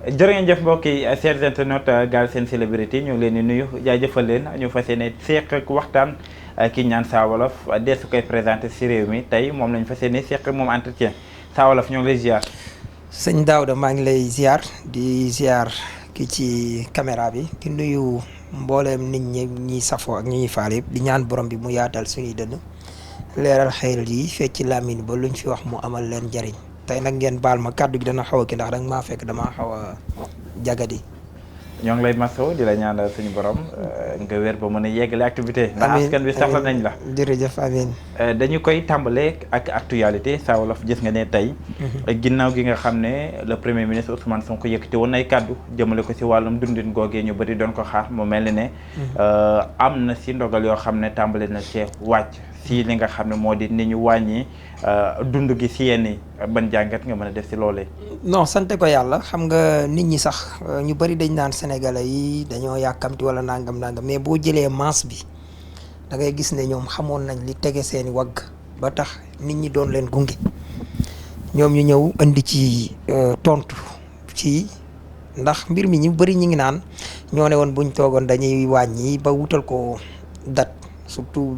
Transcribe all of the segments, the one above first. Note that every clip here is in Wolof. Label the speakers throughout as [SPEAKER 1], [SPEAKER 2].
[SPEAKER 1] jërë ngeen jëf mbokk yi chers internautes Galsen Celebrity ñu ngi leen di nuyu jaajëfal leen ñu fas yéene seq ak waxtaan ki ñaan Saa Wolof deesu koy présenté si réew mi tey moom lañu fas yéene seq moom entretien Saa Wolof ñoo ngi lay ziar.
[SPEAKER 2] sëñ Daouda maa ngi lay ziar di ziar ki ci caméra bi di nuyu mbooleem nit ñi safoo ak ñi ñuy faal yëpp di ñaan borom bi mu yaatal suñuy dënn leeral xel yi fecc làmmiñ ba luñ fi wax mu amal leen njariñ tey nag ngeen baal ma kàddu gi dana xaw a ki ndax danga maa fekk damaa xaw a jagadi.
[SPEAKER 1] ñoo ngi lay masaw di la ñaanal suñu borom nga wér ba mën a yeggale activité ndax askan bi soxla nañ la.
[SPEAKER 2] jërëjëf amiin.
[SPEAKER 1] dañu koy tàmbalee ak actualité Saa Wolof gis nga ne tey ginnaaw gi nga xam ne le premier ministre Ousmane Sonko yëkkati woon ay kàddu jëmale ko si wàllum dundin googee ñu bëri doon ko xaar mu mel ni ne am na si ndogal yoo xam ne tàmbale na ci wàcc si li nga xam ne moo di ni ñu wàññi dund gi si yenn ban jàngat nga mën a def si loolee.
[SPEAKER 2] non sante ko yàlla xam nga nit ñi sax ñu bëri dañ naan sénégalais yi dañoo yàkkamti wala nangam mais boo jëlee masse bi da ngay gis ne ñoom xamoon nañ li tege seeni wagg ba tax nit ñi doon leen gunge ñoom ñu ñëw indi ci tontu ci ndax mbir mi ñu bëri ñu ngi naan ñoo ne woon buñ toogoon dañuy wàññi ba wutal ko date surtout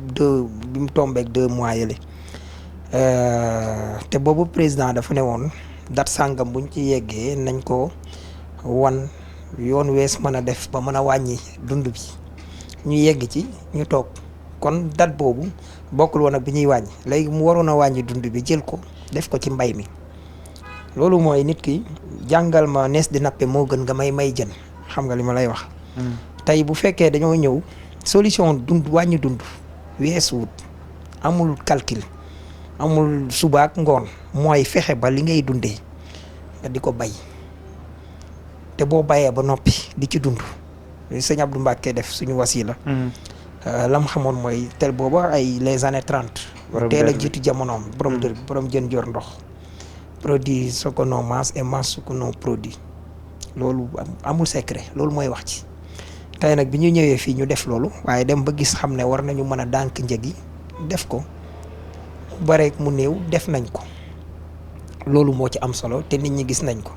[SPEAKER 2] bi mu tombeek 2 mois yële te boobu président dafa ne woon date sàngam buñ ci yeggee nañ ko wan yoon wees mën a def ba mën a wàññi dund bi ñu yegg ci ñu toog kon date boobu bokkul woon ak bi ñuy wàññi léegi mu waroon a wàññi dund bi jël ko def ko ci mbay mi loolu mooy nit ki jàngal ma nees di nappe moo gën nga may jën xam nga li ma lay wax. tey bu fekkee dañoo ñëw solution dund wàññi dund weesuwut amul calcul amul subaak ngoon mooy fexe ba li ngay dundee nga di ko bay te boo bayee ba noppi di ci dund sëñ Abdou Mbacke def suñu wasila lam xamoon mooy tel booba ay les années 30 teel a jiitu jamonoom borom jën jor ndox produit ce que l'on mange et mange ce que l'on produit loolu amul secret loolu mooy wax ci tey nag bi ñu ñëwee fii ñu def loolu waaye dem ba gis xam ne war nañu mën a dànk njëg yi def ko mu bareek mu néew def nañ ko loolu moo ci am solo te nit ñi gis nañ ko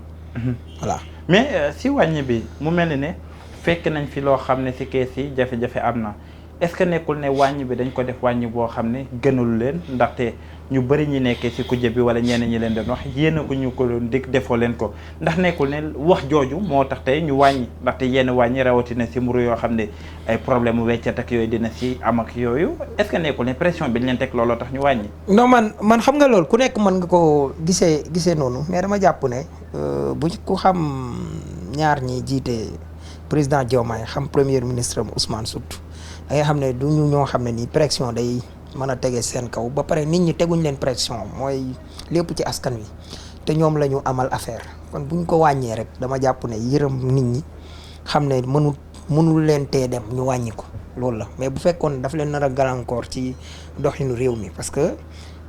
[SPEAKER 2] voilà.
[SPEAKER 1] mais si wàññi bi mu mel ni ne fekk nañ fi loo xam ne si kees yi jafe-jafe am na est-ce que nekkul ne wàññi bi dañ ko def wàññi boo xam ne gënul leen ndaxte ñu bëri ñi nekkee si kujje bi wala ñenn ñi leen doon wax yéen a ñu ko doon dig defoo leen ko ndax nekkul ne wax jooju moo tax tey ñu wàññi ndaxte yenn wàññi rawatina si mburu yoo xam ne ay problème mu weccet ak yooyu dina si am ak yooyu est-ce que nekkul ne pression bi ñu leen teg looloo tax ñu wàññi.
[SPEAKER 2] non man xam nga loolu ku nekk mën nga ko gisee noonu mais dama jàpp ne bu ku xam ñaar ñi jiite président Diomaye xam premier ministre am Ousmane surtout da nga xam ne du ñu ñoo xam ne nii pression day mën a tege seen kaw ba pare nit ñi teguñ leen pression mooy lépp ci askan wi te ñoom la ñu amal affaire kon buñ ko wàññee rek dama jàpp ne yërëm nit ñi xam ne mënul leen tee dem ñu wàññi ko loolu la mais bu fekkoon daf leen nar a gàllankoor ci doxinu réew mi parce que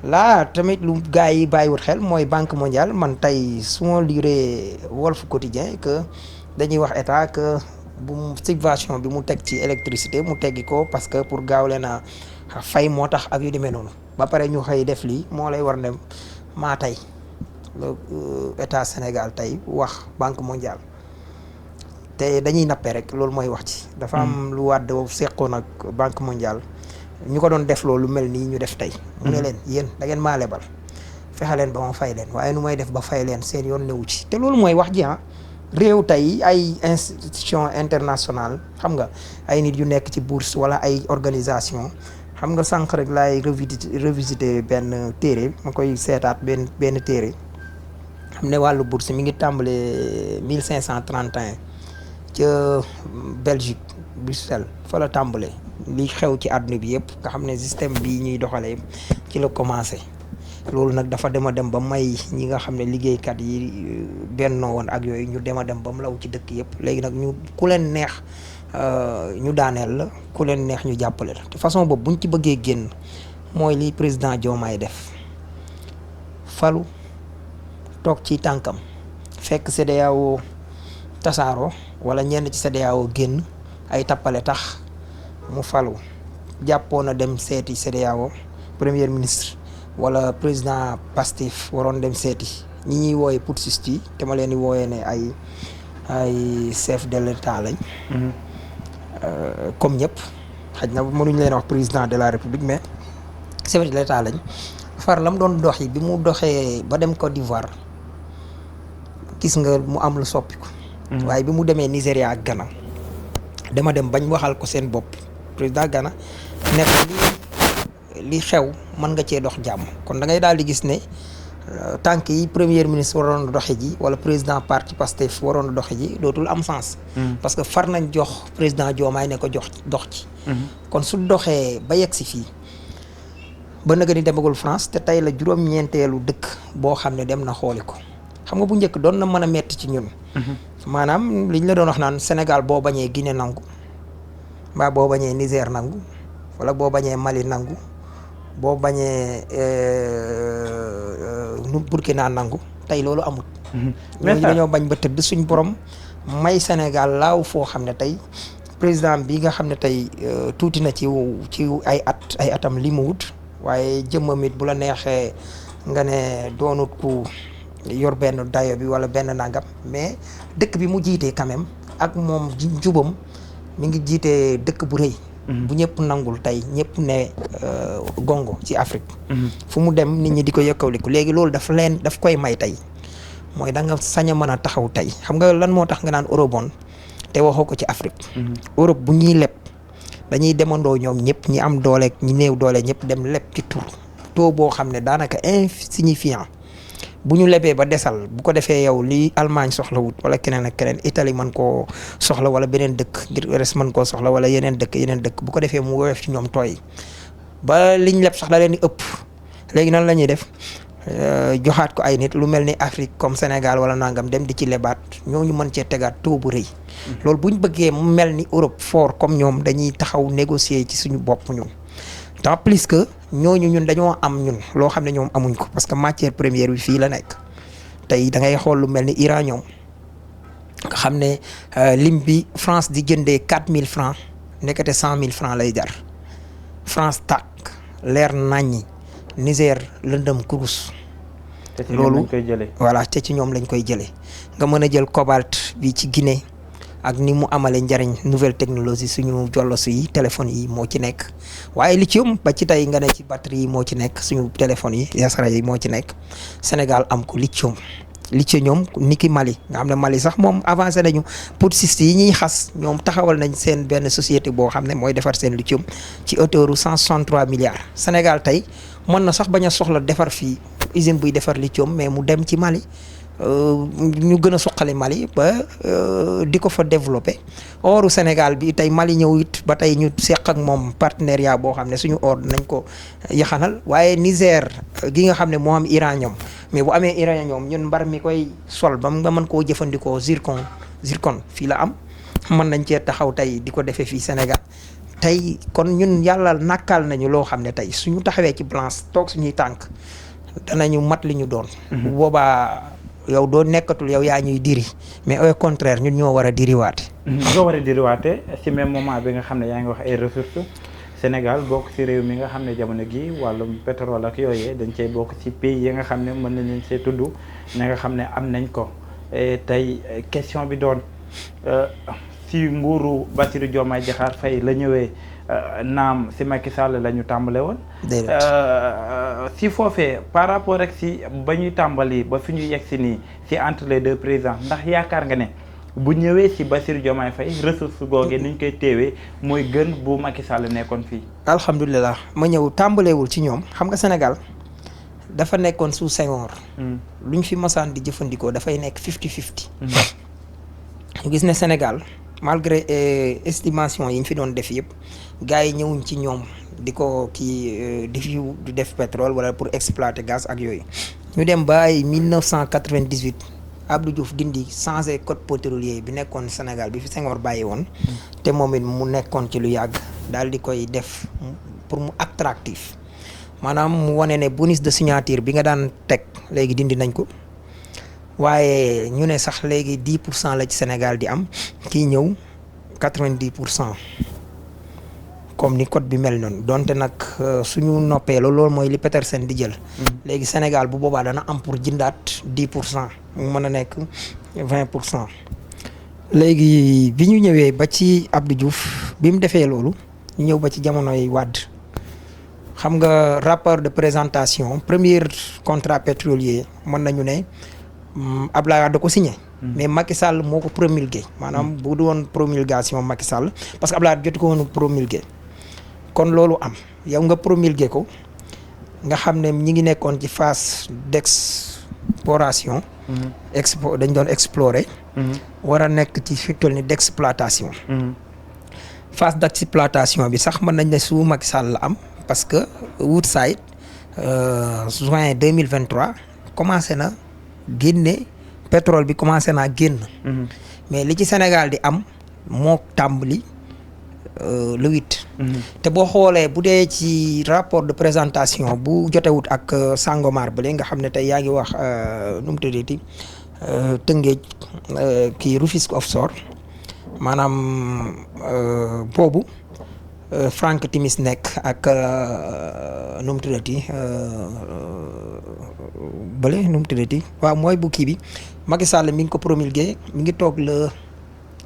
[SPEAKER 2] là tamit lu gars yi bàyyiwut xel mooy banque mondiale man tey su ma lire Walf Quotidien que dañuy wax état que bu subvention bi mu teg ci électricité mu teggi ko parce que pour gaaw leen a fay moo tax ak yu demee noonu ba pare ñu xëy def lii moo lay war ne maa tey état Sénégal tey wax banque mondiale te dañuy nappe rek loolu mooy wax ci dafa am lu wàdd seqoon ak banque mondiale ñu ko doon def loolu mel nii ñu def tey mu ne leen yéen da ngeen maa lebal fexe leen ba ma fay leen waaye nu may def ba fay leen seen yoon newu ci te loolu mooy wax ji réew tey ay institution internationale xam nga ay nit yu nekk ci bourse wala ay organisation xam nga sànq rek laay revisiter benn téere ma koy seetaat benn téere xam ne wàllu bourse mi ngi tàmbale 1531 ca Belgique Bruxelles fa la tàmbale li xew ci àdduna bi yëpp nga xam ne système bii ñuy doxalee ci la commencé loolu nag dafa dem ba may ñi nga xam ne liggéeykat yi bennoo woon ak yooyu ñu dem ba mu law ci dëkk yëpp léegi nag ñu ku leen neex ñu daaneel la ku leen neex ñu jàppale la te façon boobu buñ ci bëggee génn mooy li président Diomaye def falu toog ci tànkam fekk CEDEAO tasaaroo wala ñenn ci CEDEAO génn ay tappale tax mu falu jàppoon a dem seeti CEDEAO premier ministre wala président Pastef waroon dem seeti ñi ñuy wooye putschistes yi te ma leen di wooyee ne ay ay chef de l'état lañ. Comme ñëpp xaj na mënuñ leen wax président de la république mais chef de l'état lañ far lam doon dox yi bi mu doxee ba dem Côte d'Ivoire gis nga mu am lu soppiku. waaye bi mu demee Nigéria ak Ghana dama dem bañ waxal ko seen bopp président Ghana nekk li xew mën nga cee dox jàmm kon da ngay daal di gis ne tànk yi premier ministre waroon a doxe ji wala président parti Pastef waroon a doxe ji dootul am sens. parce que far nañ jox président Diomaye ne ko jox dox ci. kon su doxee ba yegg si fii ba nag ni demagul France te tey la juróom-ñeenteelu dëkk boo xam ne dem na xooli ko xam nga bu njëkk doon na mën a metti ci ñun. maanaam liñ la doon wax naan Sénégal boo bañee Guinée nangu mbaa boo bañee Niger nangu wala boo bañee Mali nangu boo bañee Burkina nangu tey loolu amut. ñooñu dañoo bañ ba tëdd suñ borom may Sénégal laaw foo xam ne tey président bi nga xam ne tey tuuti na ci ay atam li mu wut waaye jëmmam it bu la neexee nga ne doonut ku yor benn dayo bi wala benn nangam mais dëkk bi mu jiitee quand même ak moom jubam mi ngi jiitee dëkk bu rëy. bu ñëpp nangul tey ñëpp ne gongo ci Afrique. fu mu dem nit ñi di ko yëkkawliku léegi loolu daf koy may tey mooy da nga sañ a mën a taxaw tey xam nga lan moo tax nga naan eurobond te waxoo ko ci Afrique. Europe bu ñuy leb dañuy demandoo ñoom ñëpp ñi am doole ñi néew doole ñëpp dem leb ci taux boo xam ne daanaka insignifiant bu ñu lebee ba desal bu ko defee yow li Allemagne soxla wut wala keneen ak keneen Italie mën koo soxla wala beneen dëkk ngir res mën koo soxla wala yeneen dëkk bu ko defee mu woyof ci ñoom tooy ba liñ leb sax da leen di ëpp léegi nan la ñuy def joxaat ko ay nit lu mel ni Afrique comme Sénégal wala nangam dem di ci lebaat ñooñu mën cee tegaat taux bu rëy. loolu bu ñu bëggee mu mel ni Europe fort comme ñoom dañuy taxaw négocier ci suñu bopp ñun. tant plus que ñooñu ñun dañoo am ñun loo xam ne ñoom amuñ ko parce que matière première bi fii la nekk tey da ngay xool lu mel ni Iran ñoom nga xam ne lim bi France di jëndee 4000 francs nekkate 100000 francs lay jar France tàkk leer naññi Niger lëndëm kurus. loolu voilà te ci ñoom lañ koy jëlee nga mën a jël cobalt bi ci Guinée. ak ni mu amale njariñ nouvelle technologie suñu jollosu yi téléphones yi moo ci nekk waaye lithium ba ci tey nga ne ci batterie yi moo ci nekk suñu téléphones yi yasara yi moo ci nekk Sénégal am ko lithium ñoom ni ki Mali nga xam ne Mali sax moom avancé nañu poursuistes yi ñuy xas ñoom taxawal nañ seen benn société boo xam ne mooy defar seen lithium ci hauteur 163 milliards Sénégal tey mën na sax bañ a soxla defar fii usine buy defar lithium mais mu dem ci Mali ñu gën a suqali Mali ba di ko fa développé oru Sénégal bi tey Mali ñëw it ba tey ñu seq ak moom partenariat boo xam ne suñu or nañ ko yaxanal waaye Niger gi nga xam ne moo am uranium mais bu amee uranium ñun mbar mi koy sol ba nga mën koo jëfandikoo zircon fii la am mën nañ cee taxaw tey di ko defee fii Sénégal tey kon ñun yàlla nàkkal nañu loo xam ne tey suñu taxawee ci balance toog suñuy tànk danañu mat li ñu doon bu boobaa yow doo nekkatul yow yaa ñuy diri mais au contraire ñun ñoo war a diriwaate.
[SPEAKER 1] nga war a diriwaate ci même moment bi nga xam ne yaa ngi wax ay ressources Sénégal bokk ci réew mi nga xam ne jamono gi wàllum pétrole ak yooyee dañ cey bokk ci pays yi nga xam ne mën nañ leen see tudd ne nga xam ne am nañ ko tey question bi doon ci nguuru Bassirou Diomaye Diakhar Faye la ñëwee naam ci Macky Sall la ñu tàmbale woon. si foofee par rapport rek si ba ñuy tàmbali ba fi ñu yegg si nii si entre les deux présidents ndax yaakaar nga ne bu ñëwee si Bassirou Diomaye Faye ressource googee ni ñu koy teewee mooy gën bu Macky Sall nekkoon fii. alhamdulilah
[SPEAKER 2] ma ñëw tàmbaleewul ci ñoom xam nga Sénégal dafa nekkoon sous Senghor. luñ fi masaan di jëfandikoo dafay nekk 50-50. ñu gis ne Sénégal malgré estimation yi ñu fi doon def yëpp gars yi ñëwuñ ci ñoom. di ko kii di def pétrole wala pour exploiter gaz ak yooyu ñu dem ba ay 1998 Abdou Diouf dindi changé code pétrolier bi nekkoon Sénégal bi fi Senghor bàyyi woon te moom it mu nekkoon ci lu yàgg daal di koy def pour mu attractif maanaam mu wane ne bonus de signature bi nga daan teg léegi dindi nañ ko waaye ñu ne sax léegi 10% la ci Sénégal di am kii ñëw 90%. comme ni code bi mel noonu donte nag suñu noppee loolu mooy li Petersen di jël. léegi Sénégal bu boobaa dana am pour jëndaat 10% mu mën a nekk 20%. léegi bi ñu ñëwee ba ci Abdou Diouf bi mu defee loolu ñu ñëw ba ci jamonoy Wade xam nga rapport de présentation premier contrat pétrolier mën nañu ne Abdoulaye Wade da ko signé. mais Macky Sall moo ko promulgué. maanaam bu du woon promulgation Macky Sall parce que Abdoulaye Wade jotu ko woon promulgué kon loolu am yow nga promulgué ko nga xam ne ñi ngi nekkoon ci phase d'exploration. dañ doon explorer. war a nekk ci fi toll ni d'exploitation. phase d'exploitation bi sax mën nañ ne su Macky Sall la am parce que Woodside juin 2023 commencé na génne pétrole bi commencé naa génn. mais li ci Sénégal di am moo tàmbali le 8. te boo xoolee bu dee ci rapport de présentation bu jotewut ak Sangomar bële nga xam ne tey yaa ngi wax nu mu tuddati Tëngéej kii Rufisque offshore maanaam boobu Frank Timis nekk ak nu mu tuddati bële nu mu tuddati waaw mooy bu kii bi Macky Sall mi ngi ko promulgué mi ngi toog le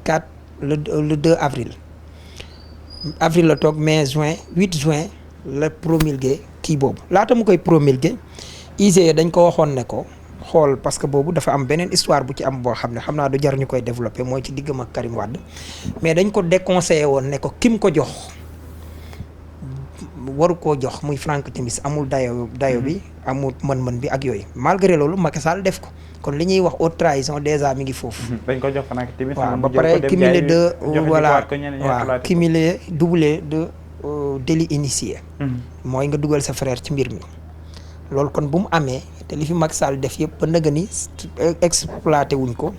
[SPEAKER 2] 4 le 2 avril. avril la toog mai juin 8 juin la promulgué kii boobu laata mu koy promulgué IGE dañ ko waxoon ne ko xool parce que boobu dafa am beneen histoire bu ci am boo xam ne xam naa du jar ñu koy développé mooy ci diggam ak Karim Wade mais dañ ko déconseillé woon ne ko kim ko jox waru koo jox muy Frank Timis amul dayo bi amul mën-mën bi ak yooyu malgré loolu Macky Sall def ko kon li ñuy wax haute trahison déjà mi ngi foofu.
[SPEAKER 1] dañ ko jox Frank Timis.
[SPEAKER 2] waaw ba pare cumulé de voilà waaw cumulé doublé de délit initié. mooy nga dugal sa frère ci mbir mi. loolu kon bu mu amee te li fi Macky Sall def yëpp ba nëgë ni exploité wuñ ko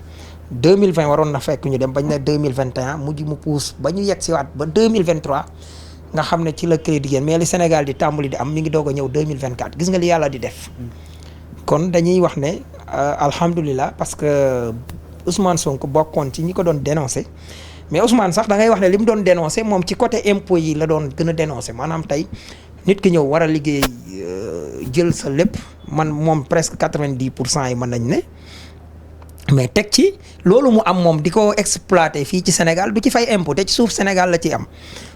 [SPEAKER 2] 2020 waroon na fekk ñu dem bañ ne 2021 mujj mu puus ba ñu yegg si waat ba 2023 nga xam ne ci la crédit génn mais li Sénégal di tàmbali di am mi ngi doog a ñëw 2024 gis nga li yàlla di def. kon dañuy wax ne alhamdulilah parce que Ousmane Sonko bokkoon ci ñi ko doon dénoncé mais Ousmane sax da ngay wax ne li mu doon dénoncé moom ci côté impôt yi la doon gën a dénoncé maanaam tey nit ki ñëw war a liggéey jël sa lépp man moom presque 90% yi mën nañ ne mais teg ci loolu mu am moom di ko exploité fii ci Sénégal du ci fay impôt te ci suuf Sénégal la ci am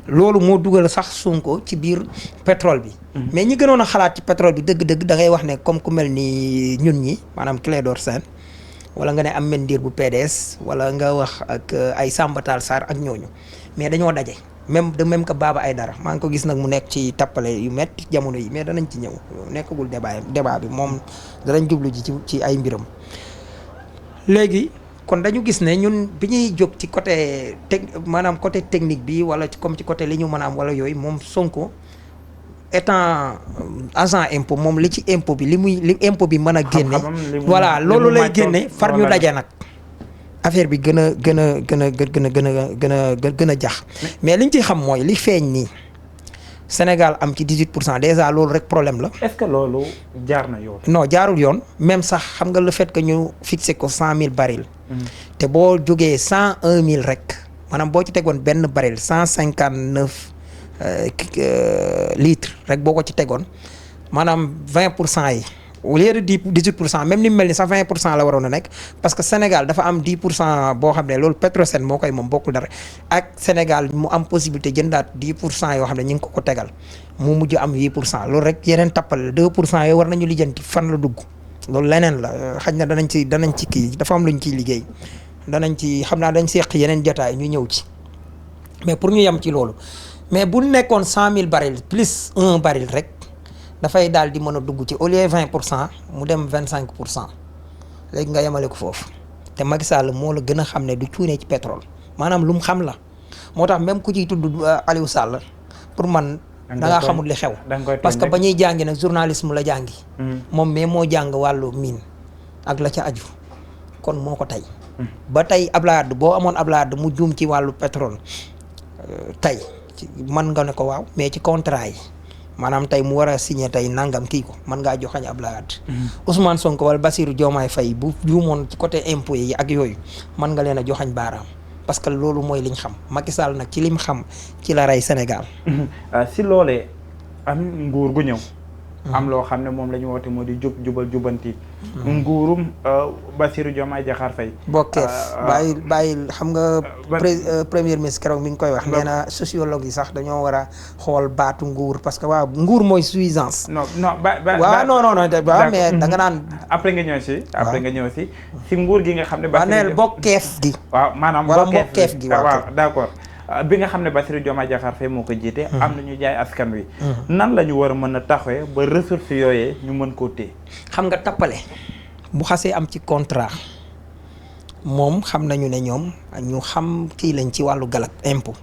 [SPEAKER 2] loolu moo dugal sax Sonko ci biir pétrole bi. mais ñi gënoon a xalaat ci pétrole bi dëgg-dëgg da ngay wax ne comme ku mel ni ñun ñi maanaam Clédor Sène wala nga ne Ameth Ndir bu PDS wala nga wax ak ay Samba Tall Sarr ak ñooñu mais dañoo daje. même que Baba Aïdara maa ngi ko gis nag mu nekk ci tappale yu metti jamono yi mais danañ ci ñëw nekkagul débat bi moom danañ jublu ji ci ay mbiram. léegi kon dañu gis ne ñun bi ñuy jóg ci côté maanaam côté technique bi wala comme ci côté li ñu mën a am wala yooyu moom Sonko étant agent impôt moom li ci impôt bi li impôt bi mën a génne. voilà loolu lay génne far ñu daje nag. affaire bi gën a jax mais liñ ci xam mooy li feeñ nii Sénégal am ci 18% déjà loolu rek problème la.
[SPEAKER 1] est-ce que loolu jaar na yoon.
[SPEAKER 2] non jaarul yoon même sax xam nga le fait que ñu fixé ko 100 000 barils. te boo jógee 101 000 rek maanaam boo ci tegoon benn baril 159 litres rek boo ko ci tegoon maanaam 20% yi. au lieu de 18% même ni mu mel ni sax 20% la waroon a nekk parce que Sénégal dafa am 10% boo xam ne loolu Petrosen moo koy moom bokkul dara ak Sénégal mu am possibilité jëndaat 10% yoo xam ne ñu ngi ko tegal mu mujj am 8% loolu rek yeneen tappale 2% yooyu war nañu lijjanti fan la dugg loolu leneen la xaj na danañ ci kii dafa am lu ñu ciy liggéey danañ ci xam naa dañ seq yeneen jotaay ñu ñëw ci mais pour ñu yem ci loolu mais bu nekkoon 100 000 barils plus 1 baril rek. dafay daal di mën a dugg ci au lieu 20% mu dem 25% léegi nga yemale ko foofu te Macky Sall moo la gën a xam ne du cuune ci pétrole maanaam lu mu xam la moo tax même ku ciy tudd Aliou Sall pour man da ngaa xamul li xew parce que ba ñuy jàngi nag journalisme la jàngi moom mais moo jàng wàllu mine ak la ca aju kon moo ko tey ba tey Abdoulaye Wade boo amoon Abdoulaye Wade mu juum ci wàllu pétrole tey mën nga ne ko waaw mais ci contrat yi maanaam tey mu war a signé tey nangam kii ko mën ngaa joxañ Abdoulaye Wade Ousmane Sonko wala Bassirou Diomaye Faye bu juumoon ci côté impôt yi ak yooyu mën nga leen a joxañ baaraam parce que loolu mooy liñ xam Macky Sall nag ci lim xam ci la rey Sénégal
[SPEAKER 1] si loolee am nguur gu ñëw am loo xam ne moom la ñu woote moo di jub jubal jubanti. nguurum Bassirou Diomaye Diakhar Faye.
[SPEAKER 2] bokkeef bàyyi xam nga. premier ministre keroog mi ngi koy wax. nee na sociologue yi sax dañoo war a xool baatu nguur parce que waaw nguur mooy suffisance.
[SPEAKER 1] non
[SPEAKER 2] waaw non mais da nga naan.
[SPEAKER 1] après nga ñëw si. après nga ñëw si nguur gi nga xam ne.
[SPEAKER 2] Bassirou bokkeef gi.
[SPEAKER 1] waaw maanaam
[SPEAKER 2] bokkeef gi
[SPEAKER 1] waaw d'accord. bi nga xam ne Bassirou Diomaye Diakhar Faye moo ko jiite. am na ñu jaay askan wi. nan la ñu war a mën a taxawee ba ressources yooyee ñu mën koo téye.
[SPEAKER 2] xam nga tappale bu xasee am ci contrat moom xam nañu ne ñoom ñu xam kii lañ ci wàllu galak impôt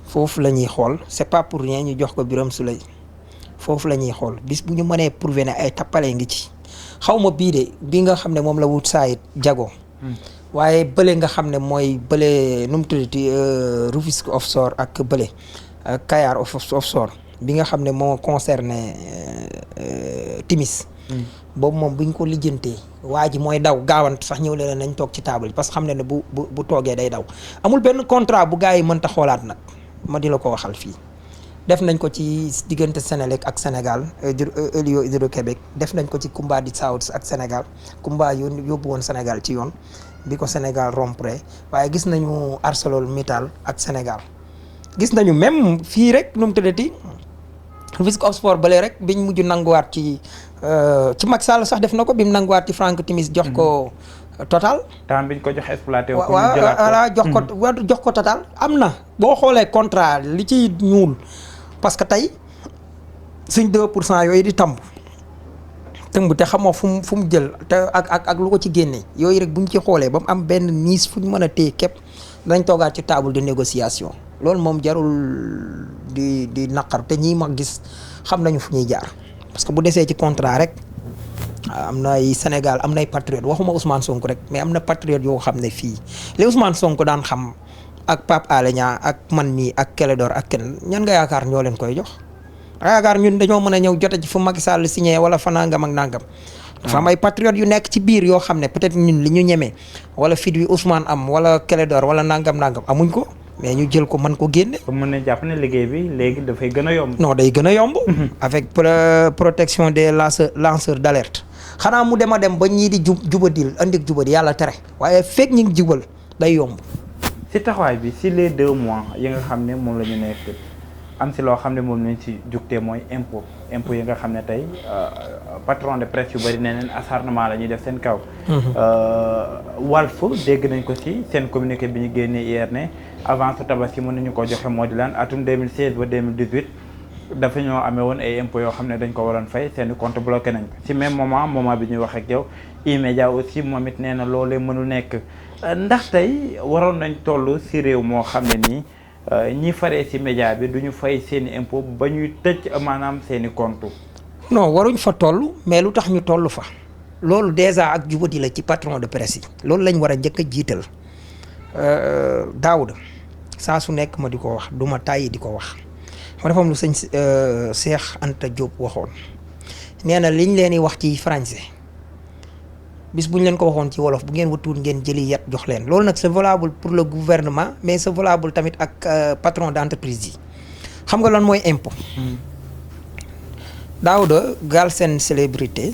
[SPEAKER 2] foofu la ñuy xool c'est pas pour rien ñu jox ko Birame Souleye foofu la ñuy xool bis bu ñu mënee prouver ne ay tappale ngi ci xaw ma bii de bi nga xam ne moom la wut saayit jago waaye bële nga xam ne mooy bële nu mu tuddati Rufisque offshore ak bële Kayar offshore bi nga xam ne moo concerné Timis boobu moom buñ ko lijjantee waa ji mooy daw gaawant sax ñëw leen nañ toog ci table parce que xam ne ne bu toogee day daw amul benn contrat bu gars yi mënta xoolaat nag ma di la ko waxal fii def nañ ko ci diggante Sénélec ak Sénégal Hydro-Québec def nañ ko ci Kumba di South ak Sénégal Kumba yóbbu woon Sénégal ci yoon bi ko Sénégal rompre waaye gis nañu ArcelorMittal ak Sénégal gis nañu même fii rek nu mu tuddati Rufisque offshore bële rek biñ mujj nanguwaat ci Macky Sall sax def na ko bi mu nanguwaat ci Frank Timis jox ko Total.
[SPEAKER 1] temps biñ ko jox exploité.
[SPEAKER 2] waaw jox ko Total am na boo xoolee contrat li ci ñuul parce que tey suñ 2% yooyu di tëmb te xamoo fu mu jël te ak lu ko ci génnee yooyu rek buñ ci xoolee ba mu am benn niis fu ñu mën a téye képp dañ toogaat ci table de négociation loolu moom jarul di naqar te ñii ma gis xam nañu fu ñuy jaar parce que bu desee ci contrat rek am na ay Sénégal am na ay patriote waxuma Ousmane Sonko rek mais am na patriote yoo xam ne fii li Ousmane Sonko daan xam ak Pape Alé Niang ak man mii ak Clédor ak kenn ñan nga yaakaar ñoo leen koy jox yaakaar ñun dañoo mën a ñëw jote ci fu Macky Sall signé wala fa nangam ak nangam. dafa am ay patriotes yu nekk ci biir yoo xam ne peut-être ñun li ñu ñemee wala fit wi Ousmane am wala Clédor wala nangam amuñ ko mais ñu jël ko mën ko génne.
[SPEAKER 1] mën nañ jàpp ne liggéey bi léegi dafay gën a yomb.
[SPEAKER 2] non day gën a yomb. avec protection des lanceurs d'alerte. xanaa mu dem a dem ba ñii di jubadil andi jubadi yàlla tere. waaye fekk ñi ngi jubal day yomb.
[SPEAKER 1] si taxawaay bi si les 2 mois yi nga xam ne moom la ñu nekk am si loo xam ne moom lañ si jugtee mooy impôt yi nga xam ne tey patron de presse yu bëri nee neen acharnement la ñuy def seen kaw. Walf dégg nañ ko si seen communiqué bi ñu génnee hier ne avance tabaski mën nañu ko joxe moo di lan atum 2016 ba 2018 dafa ñoo amee woon ay impôts yoo xam ne dañ ko waroon fay seen compte bloqué nañ ko si même moment bi ñuy wax ak yow immédiat aussi moom it nee na loolee mënul nekk ndax tey waroon nañ toll si réew moo xam ne nii ñi faree si média bi du ñu fay seen i impôt ba ñuy tëj maanaam seen i compte.
[SPEAKER 2] non waruñ fa toll mais lu tax ñu toll fa loolu déjà ak jubati la ci patron de presse yi loolu lañ war a njëkk a jiital Daouda saa su nekk ma di ko wax du ma tàyyi di ko wax ma dafa am lu sëñ Cheikh Anta Diop waxoon nee na liñ leen di wax ci français bis bu ñu leen ko waxoon ci wolof bu ngeen watuwul ngeen jëli yet jox leen loolu nag c'est valable pour le gouvernement mais c'est valable tamit ak patron d'entreprise yi xam nga lan mooy impôt. Daouda Galsen Célébrité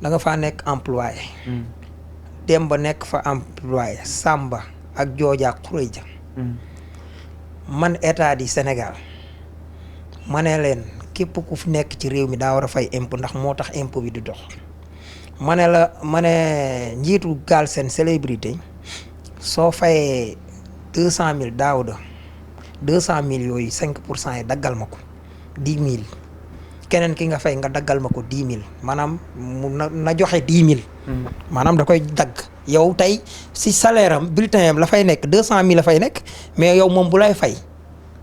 [SPEAKER 2] da nga faa nekk employé. Demba nekk fa employé Samba ak Jooja ak Xureja. man état du Sénégal ma ne leen képp ku fi nekk ci réew mi daa war a fay impôt ndax moo tax impôt bi di dox. ma ne njiitu Galsen Célébrité soo fayee 200,000 Daouda 200,000 yooyu 5% yi daggal ma ko 10,000 keneen ki nga fay nga daggal ma ko 10,000 maanaam mu na joxe 10,000. maanaam da koy dagg yow tey si salaire am bulletin am la fay nekk 200,000 la fay nekk mais yow moom bu lay fay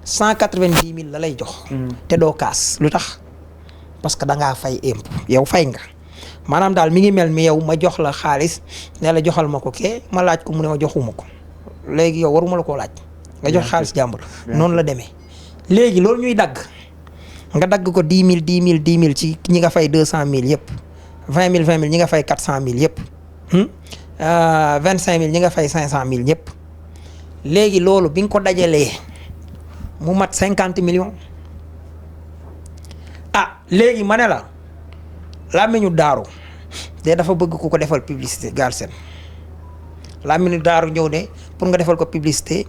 [SPEAKER 2] 190,000 la lay jox. te doo kaas lu tax parce que da ngaa fay impôt yow fay nga. maanaam daal mi ngi mel mi yow ma jox la xaalis ne la joxal ma ko kee ma laaj ko mu ne ma joxuma ko léegi yow waruma la koo laaj nga jox xaalis jàmbur noonu la demee léegi loolu ñuy dagg nga dagg ko 10,000 ci ñi nga fay 200,000 yëpp 20,000 ñi nga fay 400,000 yëpp 25,000 ñi nga fay 500,000 yëpp léegi loolu bi nga ko dajalee mu mat 50 millions léegi ma ne la làmmiñu daaru de dafa bëgg ku ko defal publicité Galsen làmmiñu daaru ñëw ne pour nga defal ko publicité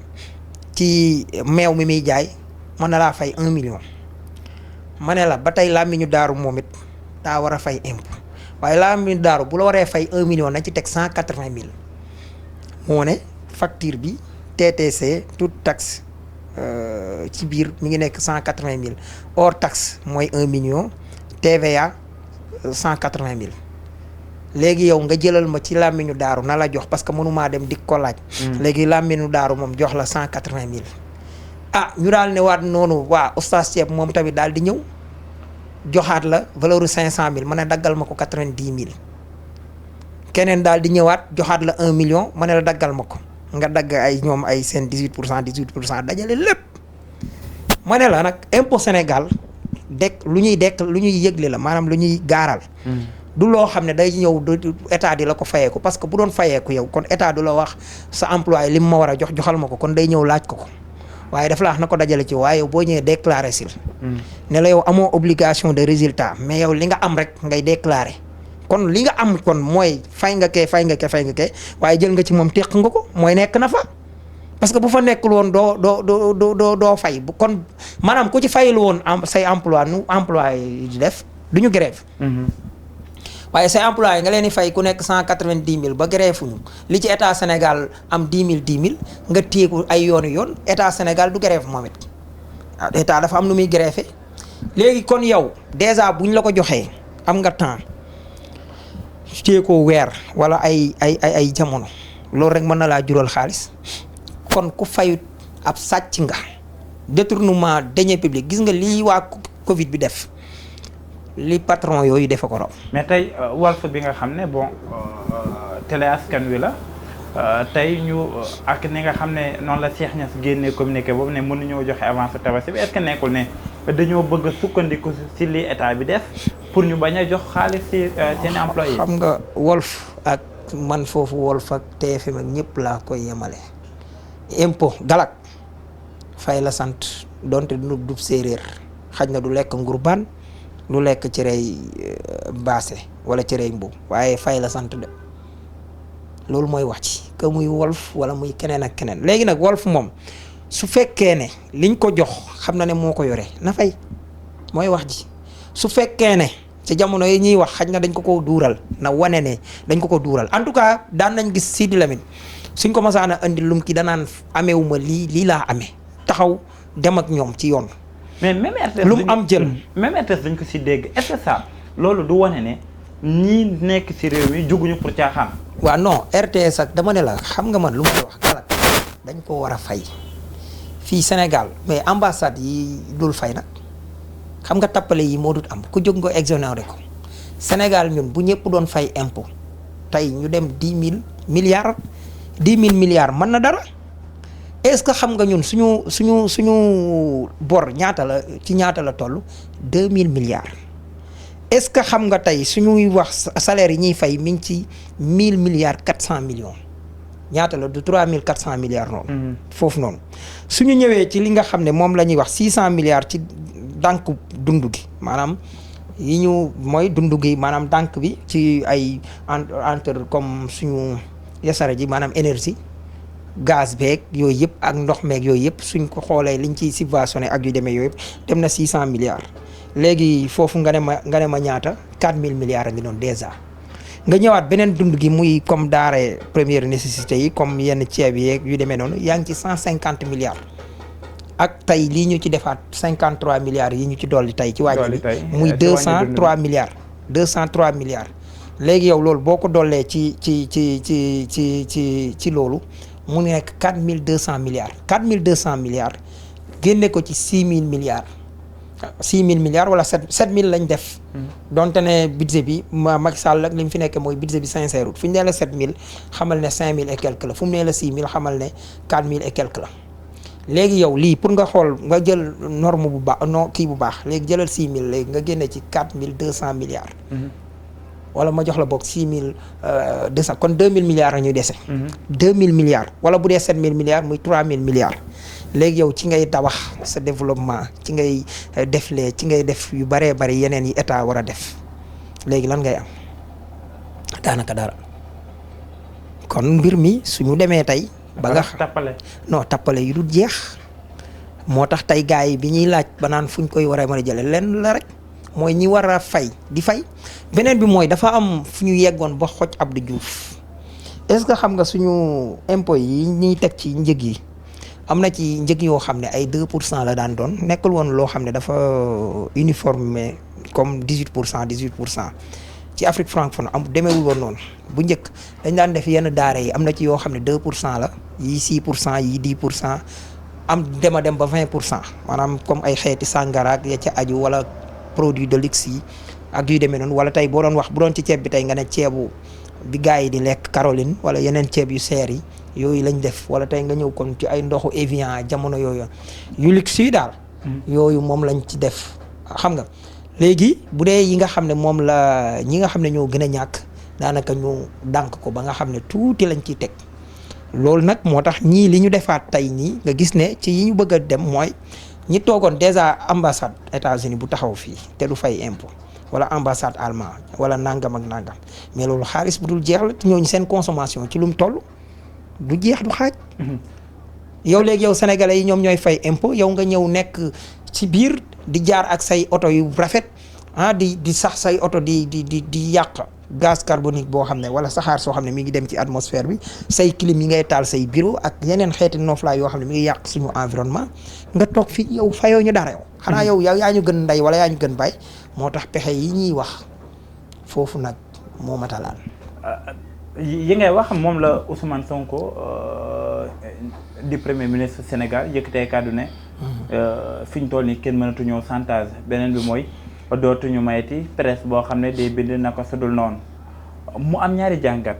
[SPEAKER 2] ci meew mi muy jaay mën na laa fay 1 million. ma ne la ba tey làmmiñu daaru moom it daa war a fay impôt waaye làmmiñu daaru bu la waree fay 1 million na ci teg 180 000 moo ne facture bi TTC toute taxe ci biir mi ngi nekk 180 000 hors taxe mooy 1 million TVA 180 000 léegi yow nga jëlal ma ci làmmiñu daaru na la jox parce que mënumaa dem dik ko laaj. léegi làmmiñu daaru moom jox la 180 000. ñu daal ne waat noonu waa oustaz Thieb moom tamit daal di ñëw joxaat la valeur 500 000 ma ne daggal ma ko 90 000 keneen daal di ñëwaat joxaat la 1 million ma ne la daggal ma ko nga dagg ay ñoom ay seen 18% dajale lépp ma ne la nag impôt Sénégal lu ñuy yëgle la maanaam lu ñuy gaaral. du loo xam ne day ñëw état di la ko fayeeku parce que bu doon fayeeku yow kon état du la wax sa employé li mu ma war a joxal ma ko kon day ñëw laaj ko waaye daf la wax na ko dajale ci waaye boo ñëwee déclaré sil ne la yow amoo obligation de résultat mais yow li nga am rek ngay déclaré kon li nga am kon mooy fay nga kee waaye jël nga ci moom teq nga ko mooy nekk na fa parce que bu fa nekkul woon doo fay kon maanaam ku ci fayul woon say emploi nu employé yi di def du ñu grève waaye say employé nga leen di fay ku nekk 190 000 ba grève fuñu li ci état Sénégal am 10 000 nga téeku ay yoon état Sénégal du grève moom it état dafa am nu muy grève léegi kon yow déjà buñ la ko joxee am nga temps téekoo weer wala ay jamono loolu rek mën na laa jural xaalis kon ku fayut ab sàcc nga détournement deniers publics gis nga lii waa Covid bi def li patron yooyu defe ko raw.
[SPEAKER 1] mais tey Walf bi nga xam ne bon télé askan wi la tey ñu ak ni nga xam ne noonu la Cheikh Niass génnee communiqué boobu ne mënuñoo joxe avance tabaski bi est-ce que nekkul ne dañoo bëgg a sukkandiku si li état bi def pour ñu bañ a jox xaalis si seen employé yi.
[SPEAKER 2] xam nga Walf ak man foofu Walf ak TFM ak ñëpp laa koy yemale. impôt galak fay la sant donte du séeréer xaj na du lekk ngurbaan lu lekk cërey baase wala cërey mbuub waaye fay la sant de loolu mooy wax ci que muy Walf wala muy keneen ak keneen léegi nag Walf moom su fekkee ne liñ ko jox xam na ne moo ko yore na fay mooy wax ji su fekkee ne ci jamono yi ñuy wax xaj na dañ ko duural na wane ne dañ ko duural en tout cas daan nañ gis Sidi Lamine suñ ko masaan a andi lum ki danaan amewuma lii laa amee taxaw dem ak ñoom ci yoon.
[SPEAKER 1] mais même RTS
[SPEAKER 2] lu mu am jël
[SPEAKER 1] même RTS dañ ko si dégg est-ce que ça loolu du wane ne ñii nekk si réew mi juguñu pour caaxaan.
[SPEAKER 2] waaw non RTS ak dama ne la xam nga man lu may wax galak dañ ko war a fay fii Sénégal mais ambassade yi dul fay nag xam nga tappale yi moo dut am ku jóg nga exonéré ko Sénégal ñun bu ñëpp doon fay impôt tey ñu dem 10 000 milliards 10 000 milliards mën na dara. est-ce que xam nga ñun suñu bor ñaata la toll 2000 milliards est-ce que xam nga tey suñuy wax salaire yi ñuy fay mi ngi ci 1000 milliards 400 millions ñaata la du 3400 milliards noonu. foofu noonu suñu ñëwee ci li nga xam ne moom la ñuy wax 600 milliards ci dànk dund gi maanaam yi ñu mooy dund gi maanaam dànk bi ci ay entre comme suñu yasara ji maanaam énergie. gaz beeg yooyu yëpp ak ndox meeg yooyu yëpp suñ ko xoolee liñ ciy subventionné ak yu demee yooyu yëpp dem na 600 milliards léegi foofu nga ne ma ñaata 4000 milliards a ngi noonu dèjà nga ñëwaat beneen dund gi muy comme denrée première nécessité yi comme yenn ceeb yeeg yu demee noonu yaa ngi ci 150 milliards ak tey lii ñu ci defaat 53 milliards yi ñu ci dolli tey ci wàññi bi muy 203 milliards 203 milliards léegi yow loolu boo ko dollee ci loolu mu nekk 4200 milliards 4200 milliards génne ko ci 6000 milliards 6000 milliards wala 7000 lañ def. donte ne budget bi Macky Sall ak li mu fi nekk mooy budget bi sincère fu ñu nee la 7000 xamal ne 5000 et quelque la fu mu nee la 6000 xamal ne 4000 et quelque la. léegi yow lii pour nga xool nga jël norme bu baax kii bu baax léegi jëlal 6000 léegi nga génne ci 4200 milliards. wala ma jox la boog 6200 kon 2000 milliards la ñuy dese. 2000 milliards wala bu dee 7000 milliards muy 3000 milliards. léegi yow ci ngay tabax sa développement ci ngay ci ngay def yu bëree bëri yeneen yi état war a def léegi lan ngay am daanaka dara kon mbir mi suñu demee tey. ba nga tappale yu dul jeex moo tax tey gars yi bi ñuy laaj ba naan fuñ koy war a mën a jëlee lenn la rek mooy ñi war a fay di fay beneen bi mooy dafa am fu ñu yeggoon ba xoj Abdou Diouf est-ce que xam nga suñu impôts yi ñuy teg ci njëg yi am na ci njëg yoo xam ne ay 2% la daan doon nekkul woon loo xam ne dafa uniforme comme 18% ci Afrique francophone am demeewul woon noonu bu njëkk dañ daan def yenn daara yi am na ci yoo xam ne 2% la yii 6% yii 10% am dem ba 20% maanaam comme ay xeeti sàngara ak ya ca aju wala produit de luxe yi ak yu demee noonu wala tey boo doon wax bu doon ci ceeb bi tey nga ne ceebu bi gars yi di lekk Caroline wala yeneen ceeb yu seer yi yooyu lañ def wala tey nga ñëw kon ci ay ndoxu Evian jamono yooyu yu luxe yi daal. yooyu moom lañ ci def xam nga léegi bu dee yi nga xam ne moom la ñi nga xam ne ñoo gën a ñàkk daanaka ñu dànk ko ba nga xam ne tuuti lañ ciy teg loolu nag moo tax ñii li ñu defaat tey nii nga gis ne ci yi ñu bëgg a dem mooy ñi toogoon déjà ambassade États-Unis bu taxaw fii te du fay impôt wala ambassade allemand wala nangam ak nangam mais loolu xaalis bu dul jeex la te ñooñu seen consommation ci lu mu toll du jeex du xaaj. yow léegi yow sénégalais yi ñoom ñooy fay impôt yow nga ñëw nekk ci biir di jaar ak say oto yu rafet di sax say oto di yàq gaz carbonique boo xam ne wala saxaar soo xam ne mi ngi dem ci atmosphère bi say clim yi ngay taal say bureau ak yeneen xeeti noflaay yoo xam ne mi ngi yàq suñu environnement nga toog fi yow fayoo ñu dara yow. xanaa yow yaa ñu gën ndey wala yaa ñu gën baay moo tax pexe yi ñuy wax foofu nag moo matalaal.
[SPEAKER 1] yi ngay wax moom la Ousmane Sonko di premier ministre Sénégal yëkkatee kàddu ne. fi ñu toll nii kenn mënatuñoo chantage beneen bi mooy dootuñu mayeti presse boo xam ne day bind naka sudul noonu mu am ñaari jàngat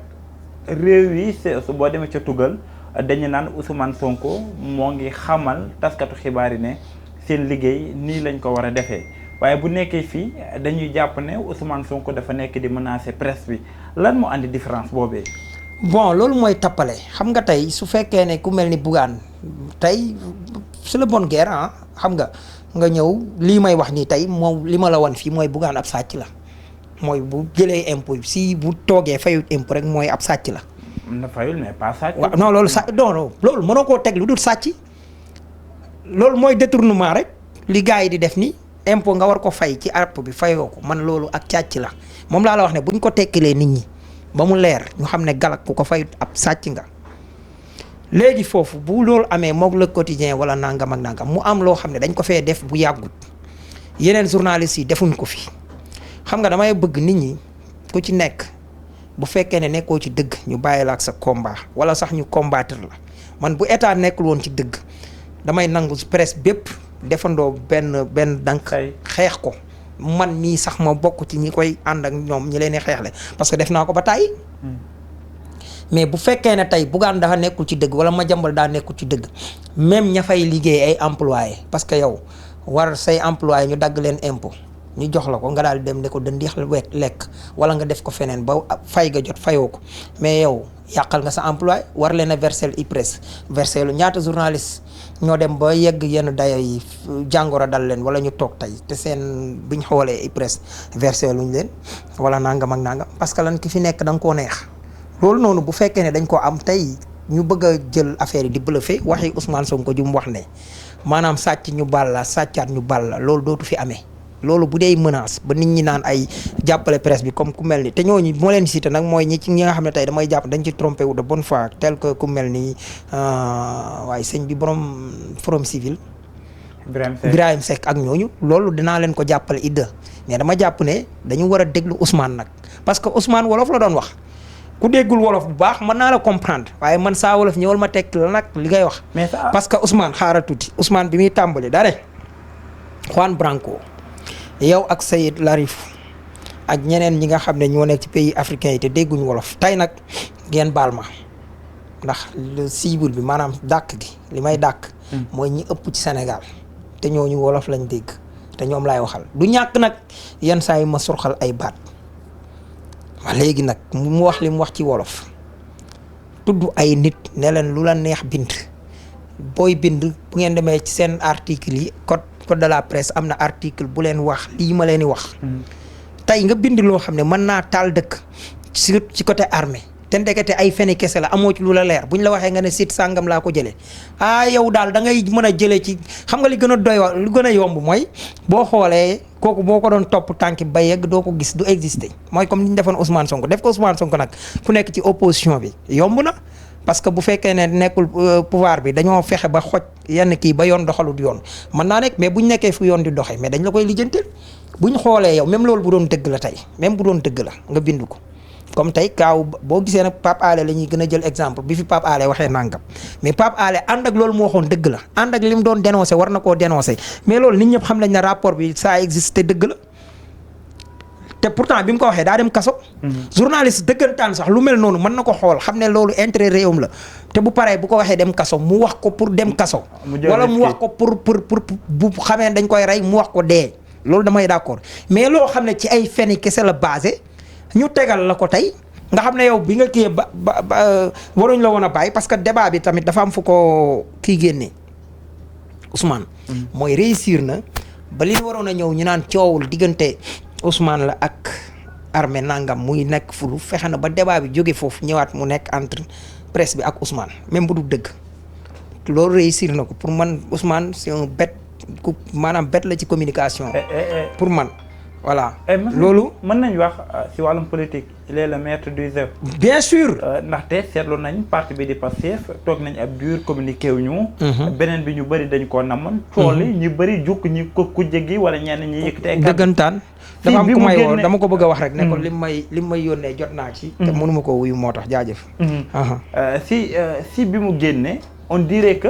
[SPEAKER 1] réew yi su boo demee ca tugal dañu naan Ousmane Sonko moo ngi xamal taskatu xibaar yi ne seen liggéey nii lañ ko war a defee waaye bu nekkee fii dañuy jàpp ne Ousmane Sonko dafa nekk di menacer presse bi lan moo andi différence boobee.
[SPEAKER 2] bon loolu mooy tappale xam nga tey su fekkee ne ku mel ni Bougane tey c'est la bonne guerre xam nga ñëw lii may wax nii tey moom li ma la wan fii mooy Bougane ab sàcc la mooy bu jëlee impôt si bu toogee fayut impôt rek mooy ab sàcc la.
[SPEAKER 1] na fayul mais pas sàcc.
[SPEAKER 2] waaw non loolu sàcc non loolu mënoo koo teg lu dul sàcc loolu mooy détournement rek li gars yi di def ni impôt nga war ko fay ci app bi fayoo ko man loolu ak càcc la moom laa la wax ne buñ ko tekkilee nit ñi ba mu leer ñu xam ne galak ku ko fayut ab sàcc nga. léegi foofu bu loolu amee moog le quotidien wala nangam ak nangam mu am loo xam ne dañ ko fee def bu yàggut yeneen journalistes yi defuñ ko fi xam nga damay bëgg nit ñi ku ci nekk bu fekkee ne nekkoo ci dëgg ñu bàyyi la ak sa combat wala sax ñu combattre la man bu état nekkul woon ci dëgg damay nangu presse bépp defandoo benn dank xeex ko man mii sax ma bokk ci ñi koy ànd ak ñoom ñi leen di xeexle parce que def naa ko ba tàyyi mais bu fekkee ne tey Bougane dafa nekkul ci dëgg wala Madiambal daa nekkul ci dëgg même ña fay liggéey ay employé parce que yow war say employé ñu dagg leen impôt ñu jox la ko nga daal dem ne ko dëndix lekk wala nga def ko feneen ba fay ga jot fayoo ko mais yow yàqal nga sa employé war leen a verser IPRES verser lu ñaata journaliste ñoo dem ba yegg yenn dayo yi jàngoro dal leen wala ñu toog tey te seen biñ xoolee IPRES verser luñ leen wala nangam ak nangam parce que lan ki fi nekk da nga koo neex loolu noonu bu fekkee ne dañ ko am tey ñu bëgg a jël affaire yi di bluffé waxi Ousmane Sonko ju mu wax ne maanaam sàcc ñu bal la sàccaat ñu bal la loolu dootu fi amee loolu bu dee menace ba nit ñi naan ay jàppale presse bi comme ku mel ni te ñooñu moo leen cité nag mooy ñi nga xam ne tey damay jàpp dañ ci trompé wu de bonne foi tel que ku mel ni waaye sëñ bi borom forum civil Birahim Seck ak ñooñu loolu dinaa leen ko jàppale idda mais dama jàpp ne dañu war a déglu Ousmane nag parce que Ousmane wolof la doon wax ku déggul wolof bu baax mën naa la comprendre waaye man saa wolof ñëwal ma tekki la nag li ngay wax. mais parce que Ousmane xaaral tuuti Ousmane bi muy tàmbali dare Juan Branco yow ak Sayid Larif ak ñeneen ñi nga xam ne ñoo nekk ci pays africain yi te dégguñu wolof tey nag ngeen baal ma ndax le cible bi maanaam dàkk gi li may dàkk. mooy ñi ëpp ci Sénégal te ñooñu wolof lañ dégg te ñoom laay waxal du ñàkk nag yenn saa yi ma surxal ay baat. léegi nag mu wax li mu wax ci wolof tudd ay nit ne leen lu la neex bind booy bind bu ngeen demee ci seen article yi code de la presse am na article bu leen wax lii ma leen di wax. tey nga bind loo xam ne mën naa taal dëkk ci côté armée te ndekete ay feni kese la amoo ci lu la leer buñ la waxee nga ne site sàngam laa ko jëlee yow daal da ngay mën a jëlee ci xam nga li gën a doy wa lu gën a yomb mooy boo xoolee kooku boo ko doon topp tànki ba yegg doo ko gis du exister mooy comme ni ñu defoon Ousmane Sonko def ko Ousmane Sonko nag ku nekk ci opposition bi yomb na parce que bu fekkee ne nekkul pouvoir bi dañoo fexe ba xoj yenn kii ba yoon doxalut yoon mën naa nekk mais buñ nekkee fu yoon di doxee mais dañ la koy lijjantil buñ xoolee yow même loolu bu doon dëgg la tey même bu doon dëgg la nga bind ko comme tey kaaw boo gisee nag Pape Alé la ñuy gën a jël exemple bi fi Pape Alé waxee nangam mais Pape Alé ànd ak loolu mu waxoon dëgg la ànd ak li mu doon dénoncé war na koo dénoncé mais loolu nit ñëpp xam nañ ne rapport bi ça existe dëgg la te pourtant bi mu ko waxee daa dem kaso. journaliste dëggantaan sax lu mel noonu mën na ko xool xam ne loolu intérêt réewam la te bu paree bu ko waxee dem kaso mu wax ko pour dem kaso. wala mu wax ko pour bu xamee dañ koy rey mu wax ko dee. loolu damay d'accord mais loo xam ne ci ay feni kese la basé ñu tegal la ko tey nga xam ne yow bi nga kii ba waruñ la woon a bàyyi parce que débat bi tamit dafa am fu ko kii génnee Ousmane. mooy réussir na ba li waroon a ñëw ñu naan coowul diggante Ousmane la ak armée nangam muy nekk fulu fexe na ba débat bi jóge foofu ñëwaat mu nekk entre presse bi ak Ousmane même bu du dëgg loolu réussir na ko pour man Ousmane c'est un bête ku maanaam bête la ci communication. pour man. voilà loolu
[SPEAKER 1] mën nañ wax si wàllum politique il est le maître du jeu.
[SPEAKER 2] bien sûr.
[SPEAKER 1] ndaxte seetlu nañ parti bi di Pastef toog nañ ab dur communiqué wu ñu. beneen bi ñu bëri dañ koo namoon. tool yi ñu bëri jukk ñi ko ku jéggi wala ñenn ñi yëkkati ay
[SPEAKER 2] dëggantaan dafa am ku may woo dama ko bëgg a wax rek ne ko li may yónnee jot naa ci. te mënuma ko wuyu moo tax jaajëf.
[SPEAKER 1] si bi mu génne on dirait que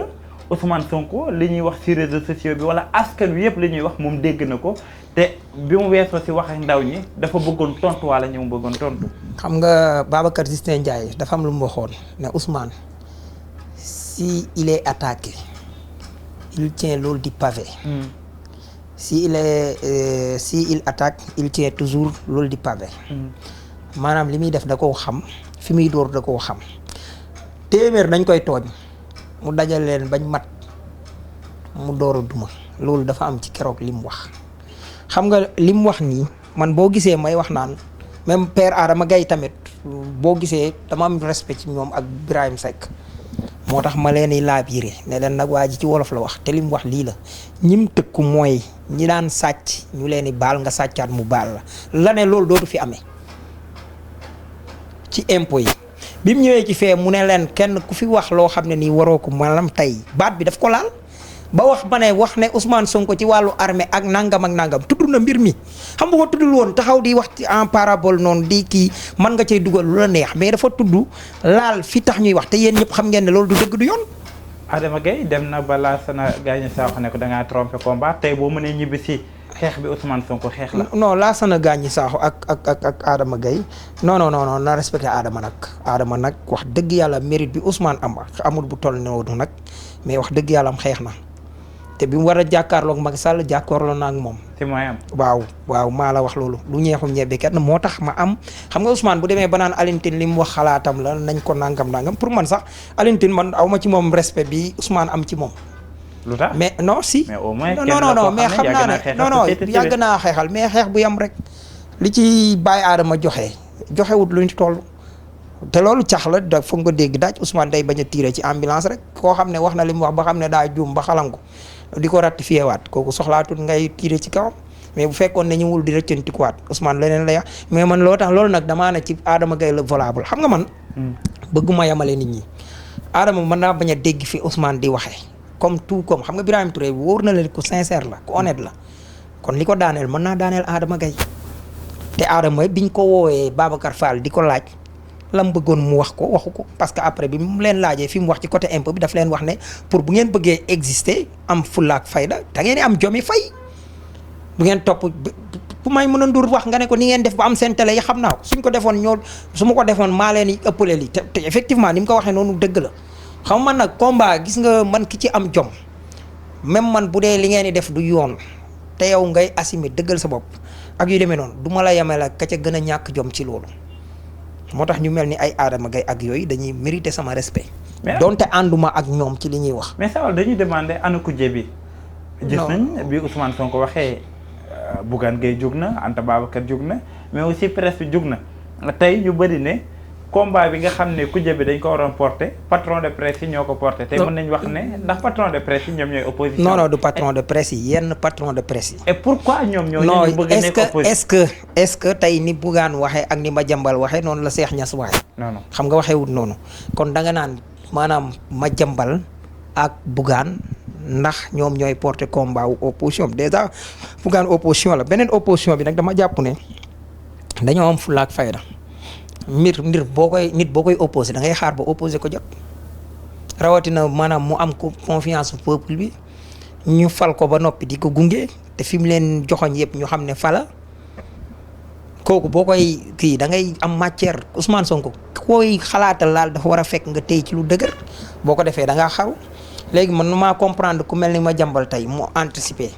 [SPEAKER 1] Ousmane Sonko li ñuy wax si réseaux sociaux bi wala askan wi yëpp li ñuy wax moom dégg na ko te bi mu weesoo si wax ak ndaw ñi dafa bëggoon tontu wala ñu mu bëggoon tontu.
[SPEAKER 2] xam nga Babacar Justin Ndiaye dafa am lu mu waxoon ne Ousmane si il est attaqué il tient loolu di pavé. si il attaque il tient toujours loolu di pavé. maanaam li muy def da koo xam fi muy door da koo xam téeméer dañ koy tooñ. mu dajal leen bañ mat mu door a duma loolu dafa am ci keroog li mu wax xam nga li mu wax nii man boo gisee may wax naan même père Adama Gaye tamit boo gisee dama am respect ci ñoom ak Birahim Seck moo tax ma leen di laabiire ne leen nag waa ji ci wolof la wax te li mu wax lii la ñim tëkku mooy ñi daan sàcc ñu leen di baal nga sàccaat mu baal la ne loolu dootu fi amee ci impôt yi. bi mu ñëwee ci fee mu ne leen kenn ku fi wax loo xam ne nii waroo ko maanaam tey baat bi daf ko laal ba wax ba ne wax ne Ousmane Sonko ci wàllu armée ak nangam tudd na mbir mi xam nga ko tuddul woon taxaw di wax ci en parabole noonu di kii mën nga cay dugal lu la neex mais dafa tudd laal fi tax ñuy wax te yéen ñëpp xam ngeen ne loolu du dëgg du yoon.
[SPEAKER 1] Adama Gaye dem na ba Lassana Gagny Sakho ne ko da ngaa trompé combat tey boo mënee ñibbi si xeex bi Ousmane Sonko xeex la.
[SPEAKER 2] non Lassana Gagny Sakho ak Adama Gaye non na respecté Adama nag wax dëgg yàlla mérite bi Ousmane amul bu toll noonu nag mais wax dëgg yàlla am xeex na te bi mu war a jàkkaarloog Macky Sall jàkkaarloo na ak moom.
[SPEAKER 1] ci mooy am.
[SPEAKER 2] waaw maa la wax loolu lu ñeexum ñebe kenn moo tax ma am xam nga Ousmane bu demee ba naan Alioune Tine li mu wax xalaatam la nañ ko nangam pour man sax Alioune Tine man aw ma ci moom respect bi Ousmane am ci moom.
[SPEAKER 1] lu tax
[SPEAKER 2] mais non si.
[SPEAKER 1] mais au moins
[SPEAKER 2] non mais xam naa ne non yàgg naa xeexal mais xeex bu yam rek li ci bàyyi aadama joxewut lu ñu toll te loolu cax la da foog nga dégg daaj Ousmane day bañ a tiire ci ambulance rek koo xam ne wax na li mu wax ba xam ne daa juum ba xalangu di ko ratifié waat kooku soxlaatul ngay tiire ci kawam mais bu fekkoon ne ñëwul di rëccantikuwaat Ousmane leneen la wax mais man loo tax loolu nag damaa ne ci Adama Gaye la volable xam nga man bëgguma yamale nit ñi Adama mën naa bañ a dégg fi Ousmane di waxee comme xam nga Birahim Touré wóor na leen ko sincère la ko honnête la kon li ko daaneel mën naa daaneel Adama Gaye te Adama biñ ko woowee Babacar Fall di ko laaj la mu bëggoon mu wax ko waxu ko parce que après bi mu leen laajee fi mu wax ci côté impôt bi daf leen wax ne pour bu ngeen bëggee exister am fullaak fayda da ngeen am jomi fay bu ngeen topp bu may mën a ndur wax nga ne ko ni ngeen def ba am seen télé yi xam naa ko suñ ko defoon su ma ko defoon maa leen di ëppale li te effectivement ni mu ko waxee noonu dëgg la xam man nag combat gis nga man ki ci am jom même man bu dee li ngeen di def du yoon te yow ngay assumer dëggal sa bopp ak yu demee noonu du ma la yemee la ka ca gën a ñàkk jom ci loolu moo tax ñu mel ni ay Adama Gaye ak yooyu dañuy mériter sama respect donte ànduma ak ñoom ci li ñuy wax.
[SPEAKER 1] mais Sawal dañuy demander ana kujje bi. gis nañ bi Ousmane Sonko waxee Bougane Gueye jóg na Anta Babacar jóg na mais aussi presse bi jóg na tey ñu bëri ne combat bi nga xam ne kujje bi dañ ko waroon porter patron de presse yi ñoo ko porter. tey mën nañ wax ne ndax patron de presse yi ñoom ñooy opposition.
[SPEAKER 2] non du patron de presse yi yenn patron de presse yi.
[SPEAKER 1] et pourquoi ñoom ñoo ñu bëgg a nekk opposition
[SPEAKER 2] est-ce que tey ni Bougane waxee ak ni Madiambal waxee noonu la Cheikh Niass waxee. non xam nga waxee wut noonu kon da nga naan maanaam Madiambal ak Bougane ndax ñoom ñooy porter combat wu opposition bi déjà Bougane opposition la beneen opposition bi nag dama jàpp ne dañoo am fulla ak fayda nit boo koy opposé da ngay xaar ba opposé ko jot rawatina maanaam mu am ko confiance peuple bi ñu fal ko ba noppi di ko gunge te fi mu leen joxoñ yëpp ñu xam ne fala kooku boo koy kii da ngay am matière Ousmane Sonko koy xalaatal laal dafa war a fekk nga téy ci lu dëgër boo ko defee da ngaa xaru léegi man nu maa comprendre ku mel ni Madiambal tey mu anticiper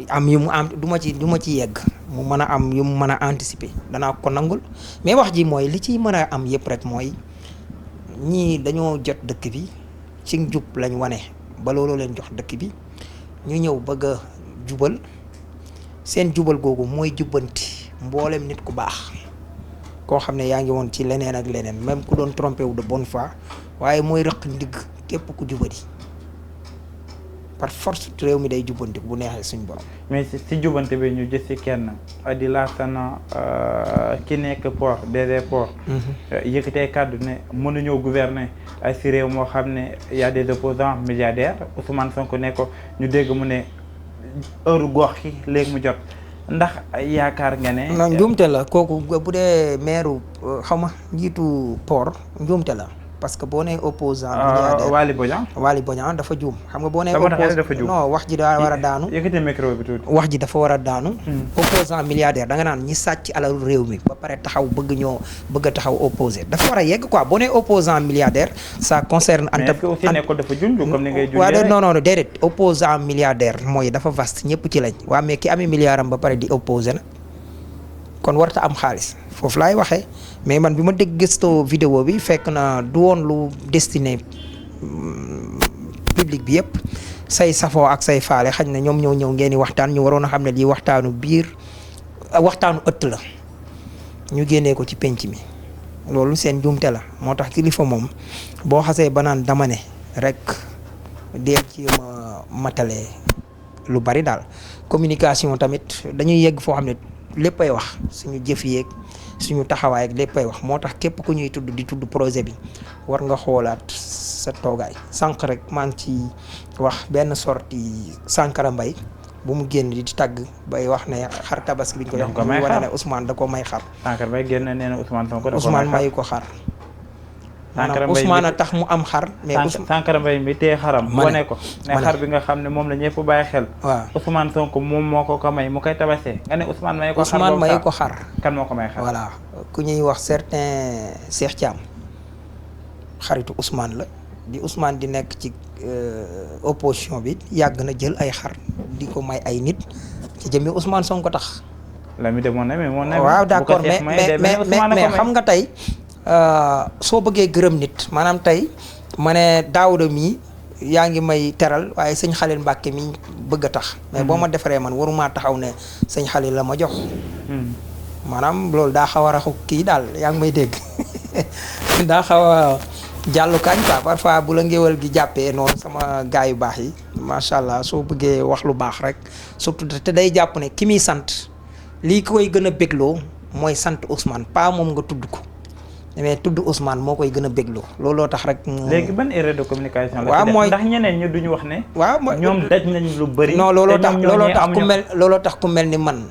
[SPEAKER 2] am yu mu am du ma ci yegg mu mën a am yu mu mën a anticiper danaa ko nangul mais wax ji mooy li ciy mën a am yëpp rek mooy ñii dañoo jot dëkk bi ci njub lañ wane ba looloo leen jox dëkk bi ñu ñëw bëgg a jubal seen jubal googu mooy jubbanti mboolem nit ku baax koo xam ne yaa ngi woon ci leneen ak leneen même ku doon trompé wu de bonne foi waaye mooy rëq ndigg képp ku jubati par force réew mi day jubbanti bu neexee suñ borom.
[SPEAKER 1] mais si jubbante bi ñu gis ci kenn di laasana ki nekk port DG port. yëkkatee kàddu ne mënuñoo gouverner si réew moo xam ne y a des opposants milliardaires Ousmane Sonko ne ko ñu dégg mu ne heure gox ki léegi mu jot ndax yaakaar nga ne.
[SPEAKER 2] non njuumte la kooku bu dee maire xaw ma njiitu port njuumte la. parce que boo nee opposant milliardaire Waly Bodian dafa juum xam nga boo nee non wax ji daa war a daanu
[SPEAKER 1] yëkkati micro bi tuuti
[SPEAKER 2] wax ji dafa war a daanu opposant milliardaire da nga naan ñi sàcc alalu réew mi ba pare taxaw bëgg a taxaw opposé dafa war a yegg quoi boo nee opposant milliardaire ça concerne
[SPEAKER 1] mais est-ce que aussi nekkul dafa junj comme ni ngay junjee
[SPEAKER 2] non déedéet opposant milliardaire mooy dafa vaste ñëpp ci lañ waa mais ki amee milliard am ba pare di opposé na kon warta am xaalis foofu laay waxee mais man bi ma dégg gëstoo vidéo bi fekk na du woon lu destiné public bi yëpp say safoo ak say faale xañ na ñoom ñoo ñëw ngeen di waxtaan ñu waroon a xam ne lii waxtaanu ëtt la ñu génnee ko ci penc mi loolu seen jumte la moo tax kilifa moom boo xasee ba naan dama ne rek dee ci ma matale lu bari daal communication tamit dañuy yegg foo xam ne léppay wax suñu jëf yeeg suñu taxawaay ak léppay wax moo tax képp ku ñuy tudd di tudd projet bi war nga xoolaat sa toogaay sànq rek maa ngi ci wax benn sortie Sankara Mbaye bu mu génn di tàgg bay wax ne xar tabaski bi ñu ko jox muy wane ne Ousmane da ko may xar.
[SPEAKER 1] Sankara Mbaye génn nee na Ousmane Sonko
[SPEAKER 2] Ousmane mayu ko xar. maanaam Ousmane a tax mu am xar. mais
[SPEAKER 1] Sankara Mbaye mi tee xaram. wane ko ne xar bi nga xam ne moom la ñëpp bàyyi xel.
[SPEAKER 2] waaw
[SPEAKER 1] Ousmane Sonko moom moo ko may mu koy tabasee nga ne Ousmane mayu ko xar.
[SPEAKER 2] Ousmane mayu ko xar.
[SPEAKER 1] kan moo ko may xar.
[SPEAKER 2] voilà ku ñuy wax certain Cheikh Thiam xaritu Ousmane la di Ousmane di nekk ci opposition bi yàgg na jël ay xar di ko may ay nit ci jëmmi Ousmane Sonko tax.
[SPEAKER 1] la mi de mon ami
[SPEAKER 2] waaw d'accord mais xam nga tey. soo bëggee gërëm nit maanaam tey ma ne Daouda mii yaa ngi may teral waaye sëñ Xalil Mbàkke mi bëgg a tax mais boo ma defaree man waruma taxaw ne sëñ Xalil la ma jox maanaam loolu daa xaw a raxu kii daal yaa ngi may dégg daa xaw a jàllu kañ quoi parfois bu la ngéwal gi jàppee noonu sama gaay yu baax yi macha allah soo bëggee wax lu baax rek surtout te day jàpp ne ki muy sant lii koy gën a bégloo mooy sant Ousmane pas moom nga tudd ko mais tudd Ousmane moo koy gën a bégloo looloo tax rek.
[SPEAKER 1] léegi ban erreur de communication la.
[SPEAKER 2] waaw mooy
[SPEAKER 1] ndax ñeneen ñi duñu wax ne.
[SPEAKER 2] waaw
[SPEAKER 1] ñoom daj nañ lu bëri.
[SPEAKER 2] non looloo tax ku mel ni man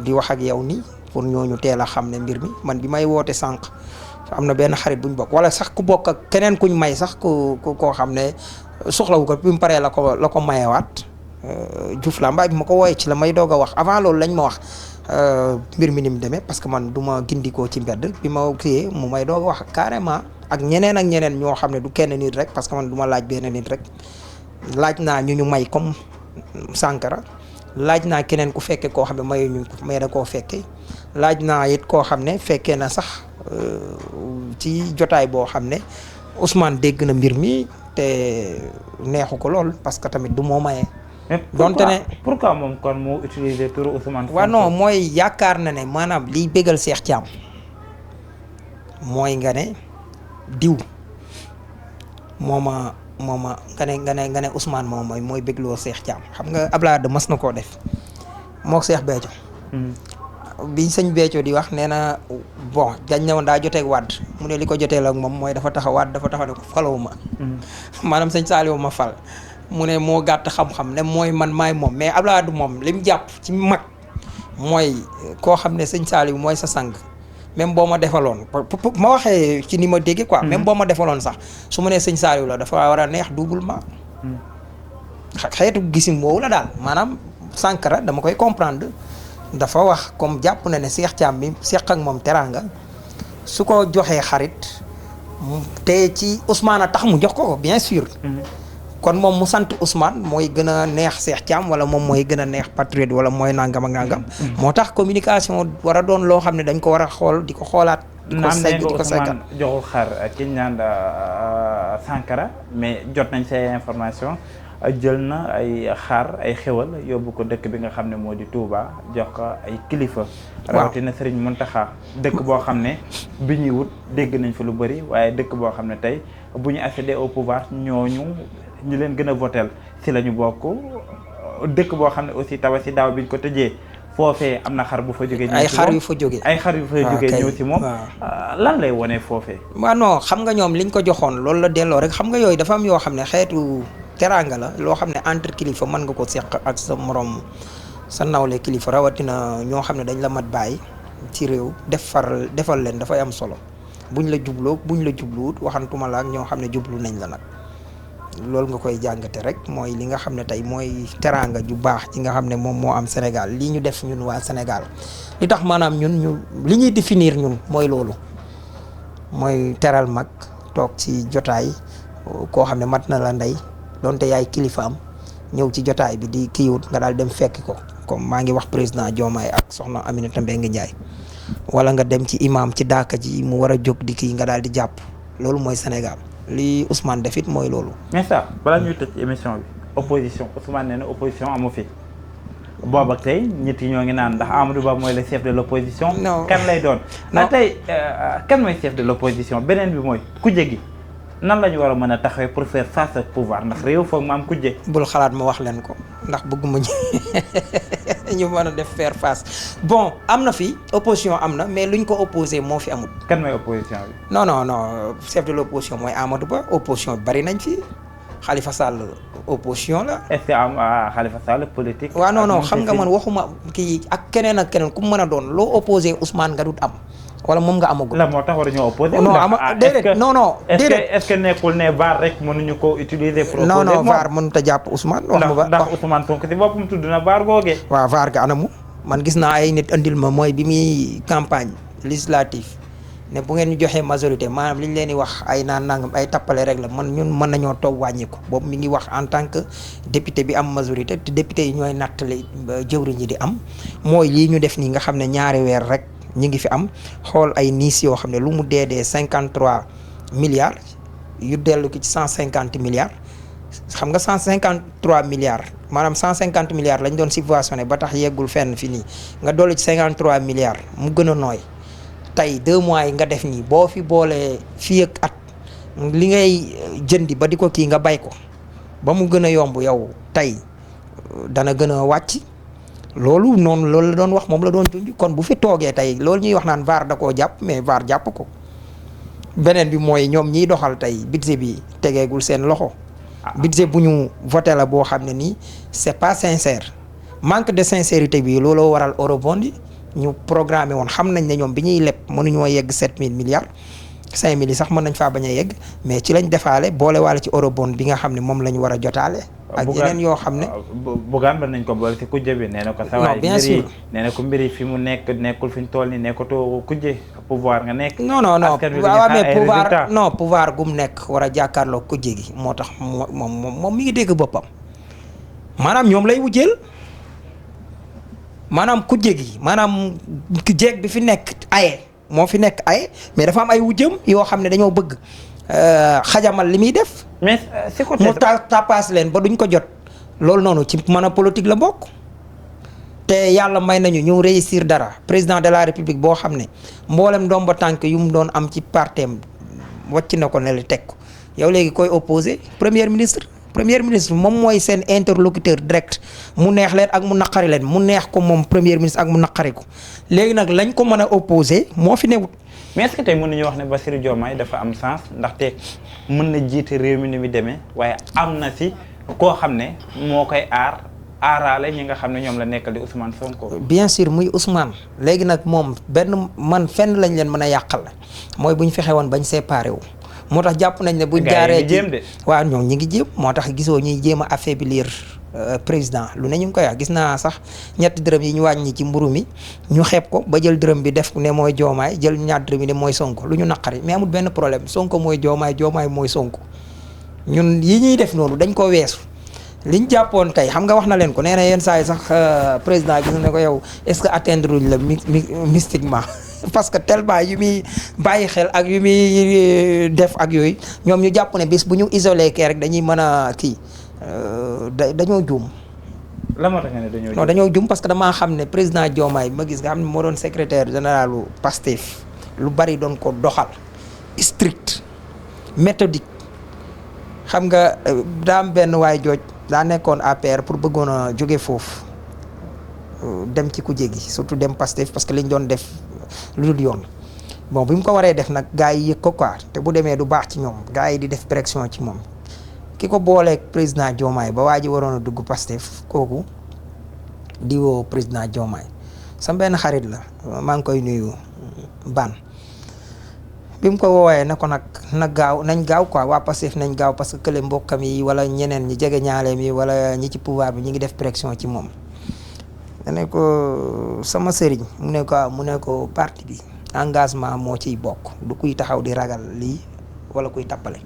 [SPEAKER 2] di wax ak yow nii pour ñooñu teel a xam ne mbir mi man bi may woote sànq am na benn xarit buñ bokk wala sax ku bokk ak keneen kuñ may sax ku koo xam ne soxlawu ko bi mu paree la ko mayewaat Diouf Lambaye bi ma ko wooyee ci la may doog a wax avant loolu lañ ma wax. mbir mi ni mu demee parce que man du ma gindikoo ci mbedd bi ma kiyee mu may doog wax carrément ak ñeneen ñoo xam ne du kenn nit rek parce que man du ma laaj benn nit rek laaj naa ñu may comme Sankara laaj naa keneen ku fekke koo xam ne mayuñu ko mais da koo fekke laaj naa it koo xam ne fekkee na sax ci jotaay boo xam ne Ousmane dégg na mbir mi te neexu ko lool parce que tamit du moo maye.
[SPEAKER 1] mais
[SPEAKER 2] donte ne
[SPEAKER 1] pourquoi moom kon moo utiliser turu Ousmane.
[SPEAKER 2] waaw non mooy yaakaar na ne maanaam liy bégal Cheikh Thiam mooy nga ne diw mooma nga ne Ousmane moom mooy bégloo Cheikh Thiam xam nga Abdoulaye Wade mas na koo def moo Cheikh Béthio bi sëñ Béthio di wax nee na bon dañ ne woon daa jotee ak Wade mu ne li ko jotee la ak moom mooy dafa taxaw Wade dafa taxaw ne ko falawu ma maanaam sëñ Saliou ma fal mu ne moo gàtt xam-xam ne mooy man maay moom mais Abdoulaye Wade moom li mu jàpp ci mag mooy koo xam ne sëñ Saliou mooy sa sang même boo ma defaloon ma waxee ci ni ma déggee quoi même boo ma defaloon sax su ma nee sëñ Saliou la dafa war a neex doublement xeetu gisim woowu la daal maanaam Sankara dama koy comprendre dafa wax comme jàpp na ne Cheikh Thiam bi seq ak moom teraanga su ko joxee xarit te ci Ousmane a tax mu jox ko bien sûr kon moom mu sant Ousmane mooy gën a neex Cheikh Thiam wala moom mooy gën a neex patriote wala mooy nangam ak nangam. moo tax communication war a doon loo xam ne dañ ko war a xool di ko xoolaat. di ko segg di ko seggal
[SPEAKER 1] joxul xar ki ñu naan Sankara mais jot nañ say information jël na ay xar ay xewal yóbbu ko dëkk bi nga xam ne moo di Touba jox ko ay kilifa. rawatina Serigne Mountakha dëkk boo xam ne bi ñuy wut dégg nañ fa lu bëri waaye dëkk boo xam ne tey bu ñu accéder au pouvoir ñooñu. ñu leen gën a votel si la ñu bokk dëkk boo xam ne aussi Tabaski daaw biñ ko tëjee foofee am na xar bu fa jógee.
[SPEAKER 2] ay xar yu fa jógee
[SPEAKER 1] ay xar yu fa jógee ñëw si moom. lan lay wone foofee.
[SPEAKER 2] waaw non xam nga ñoom liñ ko joxoon loolu la delloo rek xam nga yooyu dafa am yoo xam ne xeetu teraanga la loo xam ne entre kilifa mën nga ko seq ak sa morom sa nawle kilifa rawatina ñoo xam ne dañ la mat bàyyi ci réew defal leen dafay am solo buñ la jubloo buñ la jubluwut waxantuma la ak ñoo xam ne jublu nañ la nag. loolu nga koy jàngate rek mooy li nga xam ne tey mooy teraanga ju baax ci nga xam ne moom moo am Sénégal lii ñu def ñun waa Sénégal li tax maanaam ñun li ñuy définir ñun mooy loolu mooy teral mag toog ci jotaay koo xam ne mat na la ndey donte yaay kilifaam ñëw ci jotaay bi di kiiwut nga daal dem fekki ko comme maa ngi wax président Diomaye ak soxna Aminata Mbengue Ndiaye wala nga dem ci imam ci daaka ji mu war a jóg di kii nga daal di jàpp loolu mooy Sénégal li Ousmane def it mooy loolu.
[SPEAKER 1] mais ça balaa ñuy tëj émission bi opposition Ousmane nee na opposition amu fi boobu ak tey nit yi ñoo ngi naan ndax Amadou Ba mooy le chef de l' opposition.
[SPEAKER 2] non
[SPEAKER 1] kan lay doon. non tey kan mooy chef de l' opposition beneen bi mooy kujje gi nan la ñu war a mën a taxawee pour faire face ak pouvoir ndax réew foog ma am kujje.
[SPEAKER 2] bul xalaat ma wax leen ko ndax bëgguma ñu mën a def faire face bon am na fi opposition am na mais luñ ko opposé moo fi amul.
[SPEAKER 1] kan mooy opposition bi.
[SPEAKER 2] non chef de l' opposition mooy Amadou Ba opposition bi bari nañ fi Khalifa Sall opposition la.
[SPEAKER 1] est ce que am Khalifa Sall politique.
[SPEAKER 2] waaw non xam nga man waxuma kii ak keneen ku mu mën a doon loo opposé Ousmane nga dut am. wala moom nga amagul.
[SPEAKER 1] la moo tax war ñoo opposé.
[SPEAKER 2] non déedéet non déedéet
[SPEAKER 1] est ce que nekkul ne VAR rek mënuñu ko utiliser. pour opposer
[SPEAKER 2] non VAR mënut a jàpp Ousmane. wax nga
[SPEAKER 1] ndax Ousmane Sonko si boppam tudd na VAR googee.
[SPEAKER 2] waaw VAR ga anamu man gis naa ay nit andil ma mooy bi muy campagne législative ne bu ngeen ñu joxee majorité maanaam li ñu leen di wax ay naan nangam ay tappale rek la man ñun mën nañoo toog wàññi ko boobu mi ngi wax en tant que député bi am majorité te député yi ñooy nattale jëwriñ ñi di am mooy lii ñu def nii nga xam ne ñaari weer rek. ñi ngi fi am xool ay niis yoo xam ne lu mu dee 53 milliards yu dellu ki ci 150 milliards xam nga 153 milliards maanaam 150 milliards lañ doon subventionné ba tax yeggul fenn fi nii nga dolli ci 53 milliards mu gën a nooy tey 2 mois yi nga def nii boo fi boolee fii ak at li ngay jëndi ba di ko kii nga bay ko ba mu gën a yomb yow tey dana gën a wàcc. loolu la doon wax moom la doon junj kon bu fi toogee tey loolu ñuy wax naan VAR da koo jàpp mais VAR jàpp ko beneen bi mooy ñoom ñiy doxal tey budget bi tegeegul seen loxo. budget bu ñu voté la boo xam ne nii c'est pas sincère manque de sincérité bi looloo waral eurobond yi ñu programmé woon xam nañ ne ñoom bi ñuy leb mënuñoo yegg 7000 milliards 5000 yi sax mën nañ faa bañ a yegg mais ci lañ defaale boolewaale ci eurobond bi nga xam ne moom la ñu war a jotaale. ak yeneen yoo xam ne
[SPEAKER 1] Bougane ba nañ ko boole ci kujje bi nee na ko sawaay
[SPEAKER 2] bien sûr
[SPEAKER 1] nee na ko mbiri fi mu nekkul fi ñu toll ni nekkatoo kujje pouvoir nga nekk
[SPEAKER 2] non waaw mais pouvoir gum nekk war a jàkkaarloo kujje gi moo tax moom mi ngi dégg boppam maanaam ñoom lay wujjeel maanaam kujje gi maanaam jeeg bi fi nekk aye moo fi nekk aye mais dafa am ay wujjam yoo xam ne dañoo bëgg xajamal li muy def.
[SPEAKER 1] mais c'est quoi
[SPEAKER 2] mu tapaas leen ba duñ ko jot. loolu noonu ci mën a politique la bokk. te yàlla may nañu ñu réussir dara président de la république boo xam ne mboolem ndomba tànk yu mu doon am ci parteem wàcc na ko ne la teg ko yow léegi koy opposé premier ministre moom mooy seen interlocuteur direct mu neex leen ak mu naqari leen mu neex ko moom premier ministre ak mu naqari ko léegi nag lañ ko mën a opposé moo fi newut.
[SPEAKER 1] mais est-ce que tey mën nañu wax ne Bassirou Diomaye dafa am sens ndaxte mën na jiite réew mi ni mu demee waaye am na si koo xam ne moo koy aaraale ñi nga xam ne ñoom la nekkal di Ousmane Sonko.
[SPEAKER 2] bien sûr muy Ousmane léegi nag moom man fenn lañ leen mën a yàqal mooy bu ñu fexe woon bañ séparé wu. moo tax jàpp nañ ne buñ jaaree ci waaw ñoom ñi ngi jéem moo tax gisoo ñuy jéem a affaiblir président lu ne ñu ngi koy wax gis naa sax ñetti dërëm yi ñu wàññi ci mburu mi ñu xeeb ko ba jël dërëm bi def ne mooy Diomaye jël ñaar dërëm yi ne mooy Sonko lu ñu naqari mais amul benn problème Sonko mooy Diomaye mooy Sonko ñun yi ñuy def noonu dañ ko weesu. liñ jàppoon tey xam nga wax na leen ko nee na yenn saa yi sax président gis ne ko yow est-ce que atteindre luñ la mystiquement parce que tellement yu muy bàyyi xel ak yu muy def ak yooyu ñoom ñu jàpp ne bis bu ñu isolé kee rek dañuy mën a kii dañoo juum.
[SPEAKER 1] la moo tax nga ne dañoo juum
[SPEAKER 2] non dañoo juum parce que damaa xam ne président Diomaye ma gis nga xam ne moo doon secrétaire généralu Pastef lu bari doon ko doxal strict méthodique xam nga daa am benn waay jooj daa nekkoon APR pour bëggoon a jóge foofu dem ci kujje gi surtout dem Pastef parce que liñ doon def lu dul yoon bon bi mu ko waree def nag gars yi yëg ko quoi te bu demee du baax ci ñoom gars yi di def pression ci moom ki ko booleeg président Diomaye ba waa ji waroon a dugg Pastef kooku di woo président Diomaye sama benn xarit la maa ngi koy nuyu ban bi mu ko woowee na ko nag nañ gaaw quoi waa Pastef nañ gaaw parce que kële mbokkam yi wala ñeneen ñi jege ñaaleem yi wala ñi ci pouvoir bi ñi ngi def pression ci moom. da ne ko sama sëriñ mu ne ko parti bi engagement moo ciy bokk du kuy taxaw di ragal lii wala kuy tappale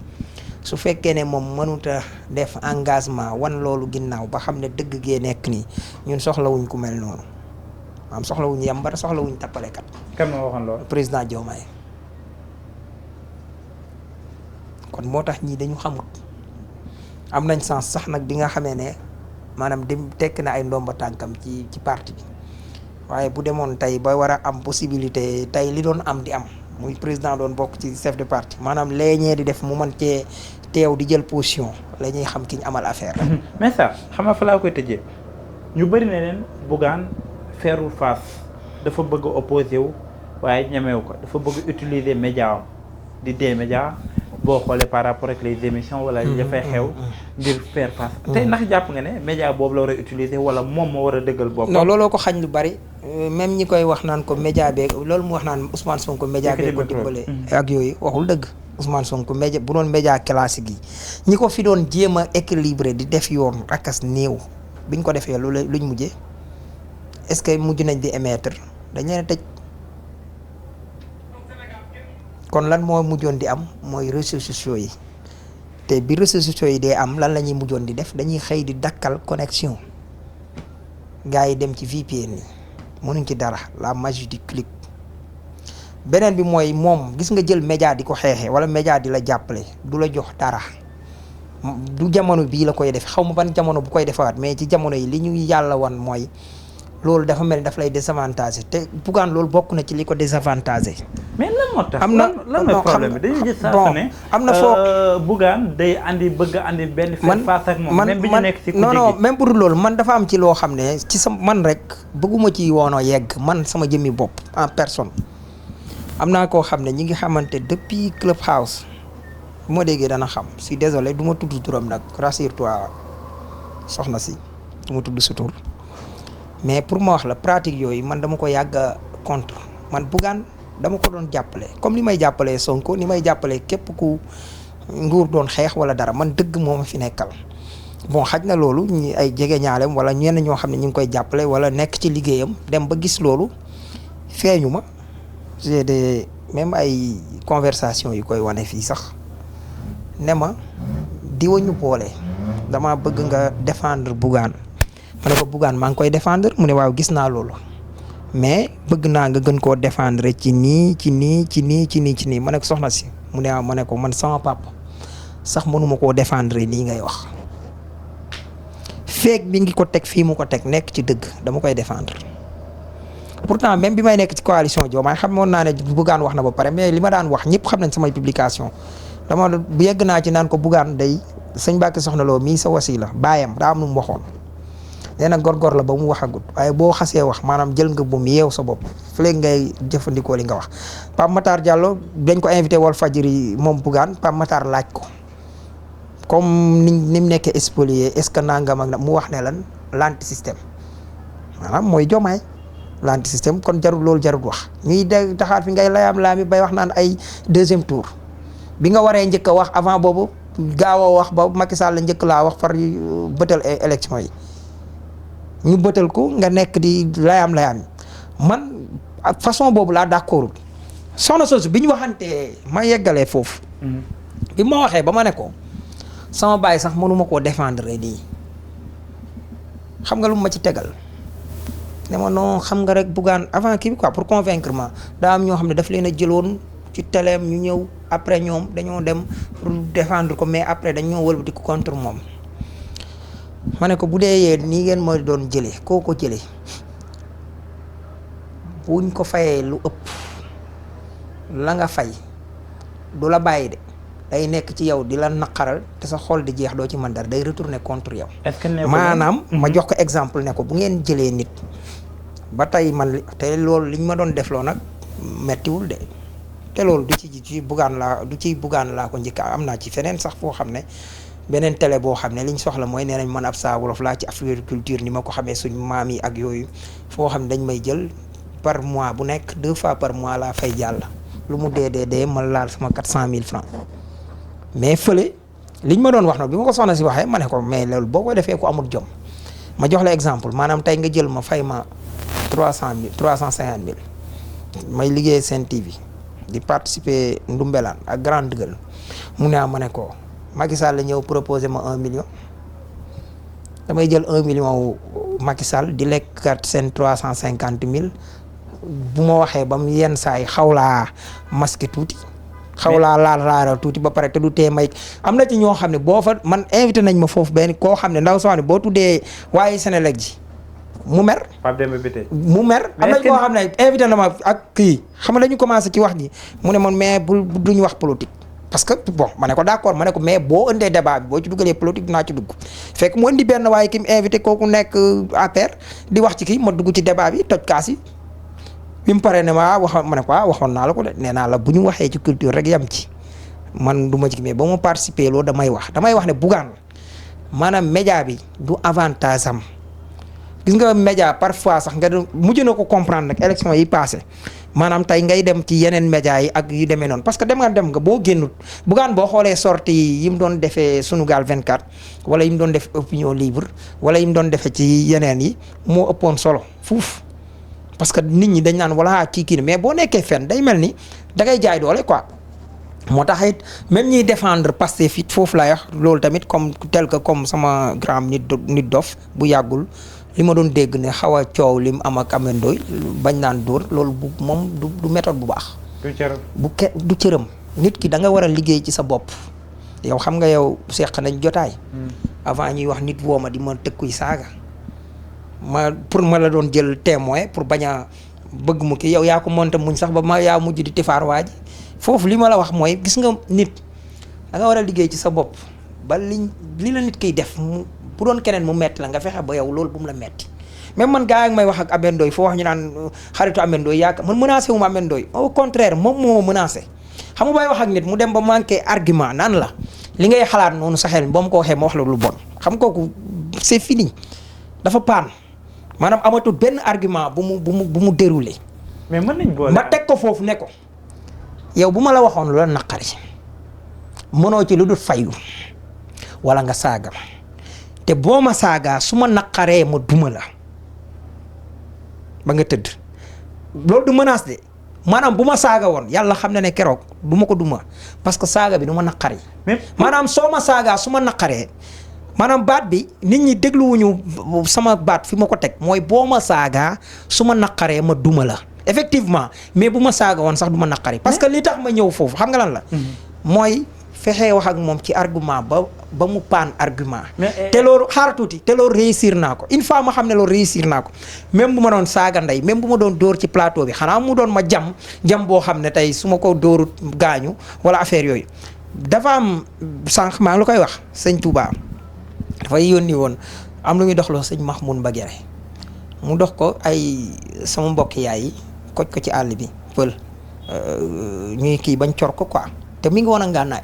[SPEAKER 2] su fekkee ne moom mënut a def engagement wan loolu ginnaaw ba xam ne dëgg gee nekk nii ñun soxlawuñ ku mel noonu maanaam soxlawuñ yambar soxlawuñ tappalekat.
[SPEAKER 1] kan moo waxoon loolu
[SPEAKER 2] président Diomaye. kon moo tax ñii dañu xamut am nañ sens sax nag bi nga xamee ne maanaam dem tekk na ay ndomba tànkam ci parti bi waaye bu demoon tey ba war a am possibilité tey li doon am di am muy président doon bokk ci chef de parti maanaam leeñee di def mu mën cee teew di jël position la ñuy xam ki ñu amal affaire la.
[SPEAKER 1] mais ça xam nga fa laa koy tëjee ñu bëri ne leen Bougane ferul face dafa bëgg opposé wu waaye ñemewu ko dafa bëgg utiliser média am di dee média boo xoolee par rapport ak les émissions wala li dafay xew ngir faire face tey ndax jàpp nga ne média boobu la war a utiliser wala moom moo war a dëggal boppam.
[SPEAKER 2] non looloo ko xañ lu bari même ñi koy wax naan ko média beeg loolu mu wax naan Ousmane Sonko média beeg ko dimbale ak yooyu waxul dëgg Ousmane Sonko média bu doon média classique yi ñi ko fi doon jéem a équilibré di def yoon rakas néew biñ ko defee luñ mujjee est-ce que mujj nañ di émettre dañ leen a tëj. kon lan moo mujjoon di am mooy réseaux sociaux yi te bi réseaux sociaux yi dee am lan la ñuy mujjoon di def dañuy xëy di dakkal connexion gars yi dem ci VPN yi mënuñ ci dara la magie du clic beneen bi mooy moom gis nga jël média di ko xeexee wala média di la jàppale du la jox dara du jamono bii la koy def xaw ma ban jamono bu koy defaat mais ci jamono yi li ñu yàlla wan mooy loolu dafa mel ni daf lay désavantager te Bougane loolu bokk na ci li ko désavantager.
[SPEAKER 1] mais lan moo tax.
[SPEAKER 2] am na
[SPEAKER 1] lan mooy problème bi dañuy gis saa su ne.
[SPEAKER 2] am na foo
[SPEAKER 1] Bougane day bëgg andi benn. face ak moom même bi ñu nekk ci
[SPEAKER 2] non non même pour loolu man dafa am ci loo xam ne ci sa man rek bëgguma ci woonoo yegg man sama jëmmi bopp en personne. am naa koo xam ne ñi ngi xamante depuis Clubhouse bu ma déggee dana xam si désolé du ma tudd turam nag rassure-toi soxna si du ma tudd sa tur mais pour ma wax la pratique yooyu man dama ko yàgg a contre man Bougane dama ko doon jàppale comme ni may jàppalee Sonko ni may jàppalee képp ku nguur doon xeex wala dara man dëgg moo ma fi nekkal bon xaj na loolu ñi ay jege ñaaleem wala ñenn ñoo xam ne ñu ngi koy jàppale wala nekk ci liggéeyam dem ba gis loolu feeñu ma j'ai des même ay conversation yu koy wane fii sax ne ma diwa ñu boole dama bëgg nga défendre Bougane ma ne ko Bougane maa ngi koy défendre mu ne waaw gis naa loolu mais bëgg naa nga gën koo défendre ci nii ci nii ci nii ci nii ci nii ma ne ko soxna si mu ne ma ne ko man sama papa sax mënuma koo défendre nii ngay wax feek bi ngi ko teg fii mu ko teg nekk ci dëgg dama koy défendre pourtant même bi may nekk ci coalition Diomaye xamoon naa ne Bougane wax na ba pare mais li ma daan wax ñëpp xam nañ samay publication dama bu yegg naa ci naan ko Bougane day sëñ Mbacke Soxna Lo mii sa wasila baayam daa am nu mu waxoon nee na góor la ba mu waxagut waaye boo xasee wax maanaam jël nga bu mu yeew sa bopp fële ngay jëfandikoo li nga wax Pape Matar Diallo dañ ko invité Walfadjri moom Bougane Pape Matar laaj ko comme ni mu nekkee spolié est-ce que nangam ak mu wax ne lan l'anti système maanaam mooy Diomaye l'anti système kon jarul loolu jarul wax ñuy de taxaar fi ngay layaam laami bay wax naan ay deuxième tour bi nga waree njëkk a wax avant boobu gaaw a wax ba Macky Sall la njëkk laa wax far bëtal élection yi ñu bëtal ko nga nekk di layaam man ak façon boobu laa d'accordul soxna soosu bi ñu waxantee ma yeggalee foofu bi ma waxee ba ma ne ko sama baay sax mënuma koo défendre nii xam nga lu ma ci tegal ne ma non xam nga rek Bougane avant kii bi quoi pour convaincre ma daa am ñoo xam ne daf leen a jëloon ci teleem ñu ñëw après ñoom dañoo dem pour défendre ko mais après dañoo wëlbati ko contre moom ma ne ko bu dee yee nii ngeen ma doon jëlee koo ko jëlee buñ ko fayee lu ëpp la nga fay du la bàyyi de day nekk ci yow di la naqaral te sa xol di jeex doo ci mën dara day retourner contre yow.
[SPEAKER 1] est-ce que
[SPEAKER 2] maanaam ma jox ko exemple ne ko bu ngeen jëlee nit ba tey man te loolu liñ ma doon defloo nag mettiwul de te loolu du ci Bougane laa ko njëkk am naa ci feneen sax foo xam ne beneen télé boo xam ne liñ soxla mooy nee nañ man ab Saa Wolof laa ci agriculture ni ma ko xamee suñ maam yi ak yooyu foo xam ne dañ may jël par mois bu nekk 2 fois par mois laa fay jàll lu mu dee ma laal sama 400 000 francs mais fële liñ ma doon wax nag bi ma ko soxna si waxee ma ne ko mais loolu boo ko defee ko amul jom ma jox la exemple maanaam tey nga jël ma fay ma 350 000 may liggéey Sen TV di participer Ndumbelaan ak Grande Gueule mu ne ma ne ko Macky Sall la ñëw proposé ma 1 million damay jël 1 million wu Macky Sall di lekkat seen 350 000 bu ma waxee ba mu yenn saa yi xaw laa masqué tuuti. xaw laa laal raaral tuuti ba pare te du tee may am na ci ñoo xam ne boo fa man invité nañ ma foofu benn koo xam ne ndaw soo xam ne boo tuddee waaye Sénélec ji mu mer.
[SPEAKER 1] Pape Demba Bitèye
[SPEAKER 2] mu mer am na koo xam ne invité na ma ak kii xam nga dañu commencé ci wax ji mu ne man mais bu duñu wax politique. parce que bon ma ne ko d'accord ma ne ko mais boo indee débat bi boo ci dugalee politique dinaa ci dugg fekk mu indi benn waaye ki mu invité kooku nekk APR di wax ci kii ma dugg ci débat bi toj kaas yi. bi mu paree ne ma ma ne ko waxoon naa la ko de nee naa la bu ñu waxee ci culture rek yam ci man du ma ci mais ba ma participer loolu damay wax ne Bougane maanaam média bi du avantage am gis nga média parfois sax nga mujj na ko comprendre nag élection yi passé maanaam tey ngay dem ci yeneen média yi ak yu demee noonu parce que dem nga boo génnut Bougane boo xoolee sortie yi mu doon defee Sunugal 24 wala yi mu doon def opinion libre wala yi mu doon defee ci yeneen yi moo ëppoon solo fuuf. parce que nit ñi dañ naan wala kii mais boo nekkee fenn day mel ni da ngay jaay doole quoi moo tax it même ñiy défendre Pastef it foofu lay wax loolu tamit comme sama grand nit dof bu yàggul li ma doon dégg ne xaw a coow li mu am ak amendooy bañ naan dóor loolu moom du méthode bu baax. du cëram nit ki da nga war a liggéey ci sa bopp yow xam nga yow seq nañ jotaay. avant ñuy wax nit woo ma di ma tëkkuy saaga. pour ma la doon jël témoin pour bañ a bëgg mu kii yow yaa ko monté muñ sax ba ma yaa mujj di tifaar waa ji foofu li ma la wax mooy gis nga nit da nga war a liggéey ci sa bopp ba li la nit kiy def mu bu doon keneen mu metti la nga fexe ba yow loolu bu mu la metti même man gaa yi may wax ak Ameth foo wax ñu naan xaritu Ameth Ndoye yaakaar man menacé wu ma Ameth Ndoye au contraire moom moo menacé xam nga bay wax ak nit mu dem ba manqué argument naan la li ngay xalaat noonu sa xel boo ma ko waxee ma wax la lu bon xam kooku c'est fini dafa paan maanaam amatul benn argument bu mu déroulé.
[SPEAKER 1] mais mën nañ boole
[SPEAKER 2] ma teg ko foofu ne ko yow bu ma la waxoon lu la naqari mënoo ci lu dul fayu wala nga saaga ma te boo ma saagaa su ma naqaree ma duma la ba nga tëdd loolu du menace de maanaam bu ma saaga woon yàlla xam na ne keroog du ma ko duma parce que saaga bi du ma naqari. maanaam soo ma saagaa su ma naqaree. maanaam baat bi nit ñi dégluwuñu sama baat fi ma ko teg mooy boo ma saagaa su ma naqaree ma duma la effectivement mais bu ma saaga woon sax du ma naqari parce que li tax ma ñëw foofu xam nga lan la mooy fexee wax ak moom ci argument ba mu paan argument te loolu xaar tuuti te loolu réussir naa ko une fois ma xam ne loolu réussir naa ko même bu ma doon saaga ndey même bu ma doon dóor ci plateau bi xanaa mu doon ma jam boo xam ne tey su ma ko dóorut gaañu wala affaire yooyu dafa am sànq maa ngi la koy wax sëñ Touba dafay yónni woon am lu muy doxloo sëñ Mahmoud Mbagere mu dox ko ay sama mbokk yaay yi koj ko ci àll bi pël ñuy kii bañ cor ko quoi te mi ngi woon a ngànnaay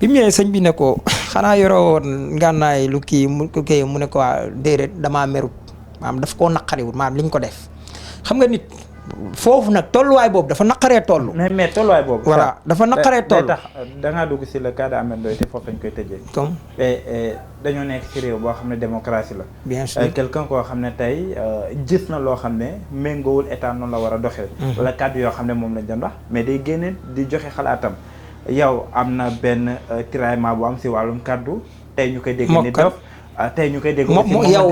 [SPEAKER 2] bi mu ñëwee sëñ bi ne ko xanaa yoroo woon ngànnaay lu kii mu ne ko waa déedéet damaa merut maanaam daf koo naqariwul maanaam li ñu ko def xam nga nit foofu nag tolluwaay boobu dafa naqaree toll.
[SPEAKER 1] mais tolluwaay boobu.
[SPEAKER 2] voilà dafa naqaree toll.
[SPEAKER 1] day tax da ngaa dugg si le cas de Ameth Ndoye te foofu lañ koy tëjee. comme dañoo nekk ci réew boo xam ne démocratie la.
[SPEAKER 2] bien sûr
[SPEAKER 1] quelqu'un koo xam ne tey gis na loo xam ne méngoowul état noonu la war a doxee. wala kàddu yoo xam ne moom lañ doon wax mais day génne di joxe xalaatam. yow am na benn tiraillement bu am si wàllum kàddu tey ñu koy dégg ni dof tey ñu koy dégg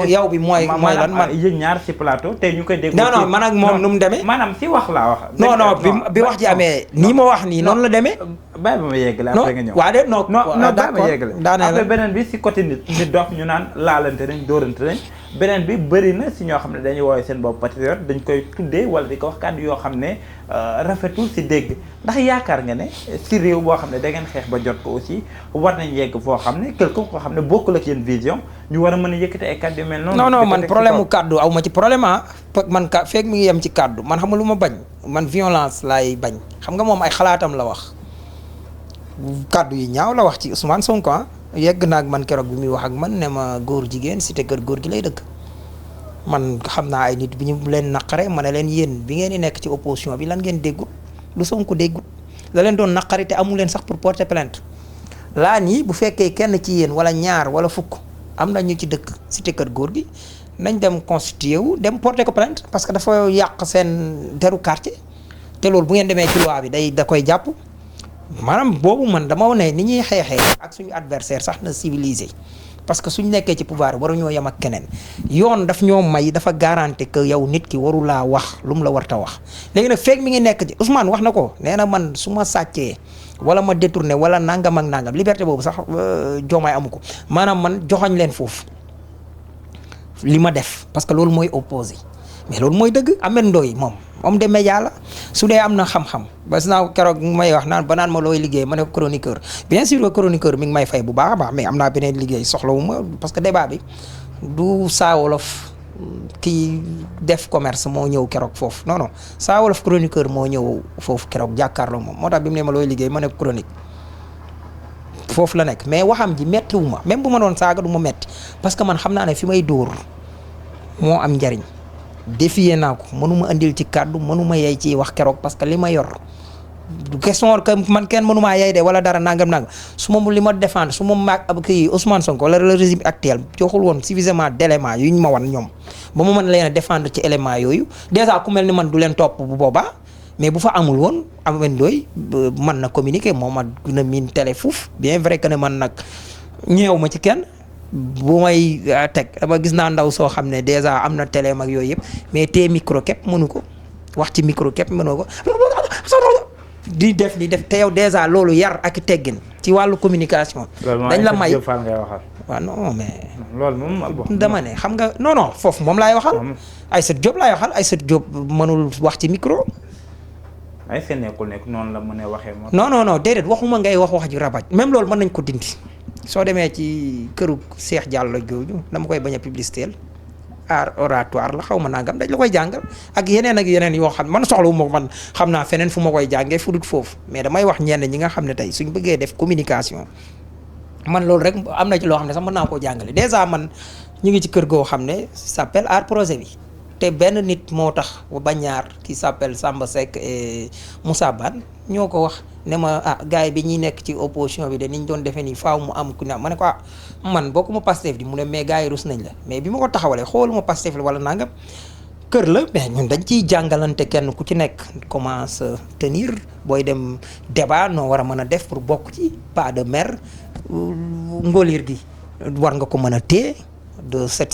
[SPEAKER 2] yow bi mooy lan man
[SPEAKER 1] yéen ñaar si plateau tey ñu koy dégg
[SPEAKER 2] non man ak moom nu mu demee
[SPEAKER 1] maanaam si wax laa wax
[SPEAKER 2] non bi wax ji amee nii ma wax nii noonu la demee
[SPEAKER 1] bàyyi ba ma yeggale après nga ñëw
[SPEAKER 2] waaw de non
[SPEAKER 1] bàyyi ma yeggale après beneen bi si côté nit dof ñu naan laalante nañ dóorante nañ beneen bi bëri na si ñoo xam ne dañuy woowee seen bopp patriote dañ koy tuddee wala di ko wax kàddu yoo xam ne rafetul si dégg ndax yaakaar nga ne si réew boo xam ne da ngeen xeex ba jot ko aussi war nañ yegg foo xam ne quelqu'un koo xam ne bokkul ak yeen vision ñu war a mën a yëkkati ay kàddu yu mel noonu.
[SPEAKER 2] non man problème mu kàddu aw ma ci problème man feeg mi ngi yem ci kàddu man xam nga lu ma bañ man violence laay bañ xam nga moom ay xalaatam la wax kàddu yi ñaaw la wax ci Ousmane Sonko yegg naag man keroog bi muy wax ak man ne ma góor jigéen cité kër góor gi lay dëkk man xam naa ay nit bi ñu leen naqare ma ne leen yéen bi ngeen di nekk ci opposition bi lan ngeen déggut lu Sonko déggut la leen doon naqari te amu leen sax pour porter plainte laa nii bu fekkee kenn ci yéen wala ñaar wala fukk am na ñu ci dëkk cité kër góor gi nañ dem constitué wu dem porter ko plainte parce que dafa yàq seen deru quartier te loolu bu ngeen demee ci loi bi da koy jàpp maanaam boobu man dama ne ni ñuy xeexee ak suñu adversaire sax na civilisé parce que suñ nekkee ci pouvoir waruñoo yem ak keneen yoon daf ñoo may dafa garanti que yow nit ki warulaa wax lu mu la warta wax léegi nag feeg mi ngi nekk ci Ousmane wax na ko nee na man su ma sàccee wala ma détourné wala nangam ak nangam liberté boobu sax Diomaye amu ko maanaam man joxoñ leen foofu li ma def parce que loolu mooy opposé mais loolu mooy dëgg Ameth Ndoye moom homme de média la su dee am na xam-xam ba si naa keroog may wax naan ba naan ma looy liggéey ma ne ko chroniqueur bien sûr que chroniqueur mi ngi may fay bu baax a baax mais am naa beneen liggéey soxlawu ma parce que débat bi du Saa Wolof kii def commerce moo ñëw keroog foofu non non Saa Wolof chroniqueur moo ñëw foofu keroog jàkkaarloo moom moo tax bi mu ne ma looy liggéey ma ne ko chronique foofu la nekk mais waxam ji mettiwu ma même bu ma doon saaga du ma metti parce que man xam naa ne fi may dóor moo am njariñ défier naa ko mënuma andil ci kàddu mënuma yey ci wax keroog parce que li ma yor du question que man kenn mënumaa yey de wala dara nangam su ma li ma défendre su ma maag ab kii Ousmane Sonko wala le régime actuel joxul woon suffisamment d'éléments yu ñu ma wan ñoom ba ma mën leen a défendre ci éléments yooyu déjà ku mel ni man du leen topp bu boobaa mais bu fa amul woon Ameth Ndoye mën na communiquer moo ma gën a miin télé fuuf bien vrai que ne man nag ñeew ma ci kenn bu may teg dama gis naa ndaw soo xam ne déjà am na télé mag yooyu yëpp mais te micro képp mënu ko wax ci micro képp mënoo ko di def te yow déjà loolu yar ak teggin ci wàllu communication. dañ la may waaw non mais.
[SPEAKER 1] loolu moom
[SPEAKER 2] dama ne xam nga non foofu moom laay waxal. Aïssatou Diop laay waxal Aïssatou Diop mënul wax ci micro.
[SPEAKER 1] ay seen nekkul nekk noonu la mën a waxee.
[SPEAKER 2] non déedéet waxuma ngay wax ju rabaj même loolu mën nañ ko dindi. soo demee ci këru Cheikh Diallo jooju dama koy bañ a publicité art oratoire la xaw ma nangam dañ la koy jàngal ak yeneen yoo xam man soxla wu ma man xam naa feneen fu ma koy jàngee fu dut foofu mais damay wax ñenn ñi nga xam ne tey suñ bëggee def communication man loolu rek am na ci loo xam ne sax mën naa koo jàngale déjà man ñu ngi ci kër goo xam ne s'appelle art projet bi te benn nit moo tax ba ñaar qui s'appelle Samba Seck et Moussa Bane ñoo ko wax ne ma gars yi bi ñuy nekk ci opposition bi de ni ñu doon defee nii faaw mu am ku ne ma ne ko man bokkuma Pastef di mu ne mais gars yi rus nañ la mais bi ma ko taxawalee xooluma Pastef la wala nangam kër la mais ñun dañ ciy jàngalante kenn ku ci nekk comment se tenir booy dem débat noo war a mën a def pour bokk ci pas de mer ngóoliir gi war nga ko mën a téye de 7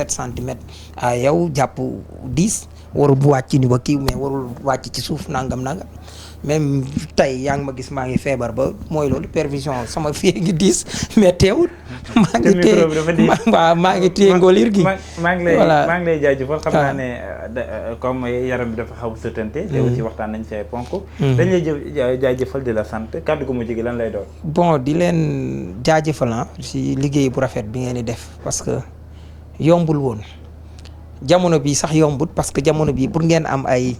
[SPEAKER 2] centimètres à yow jàpp 10 warul wàcc ni ba kii mais warul wàcc ci suuf nangam même tey yaa ngi ma gis maa ngi feebar ba mooy loolu perfusion sama fii ngi diis mais teewul. maa ngi téye waaw maa ngi téye ngóolir gi.
[SPEAKER 1] maa ngi lay jaajëfal xam naa ne comme yaram bi dafa xaw a sëtante. te aussi waxtaan nañ ci ay ponk. dañ lay jaajëfal di la sant kàddu gu mujj gi lan lay doon.
[SPEAKER 2] bon di leen jaajëfal si liggéey bu rafet bi ngeen di def parce que yombul woon jamono bi sax yombut parce que jamono bi pour ngeen am ay.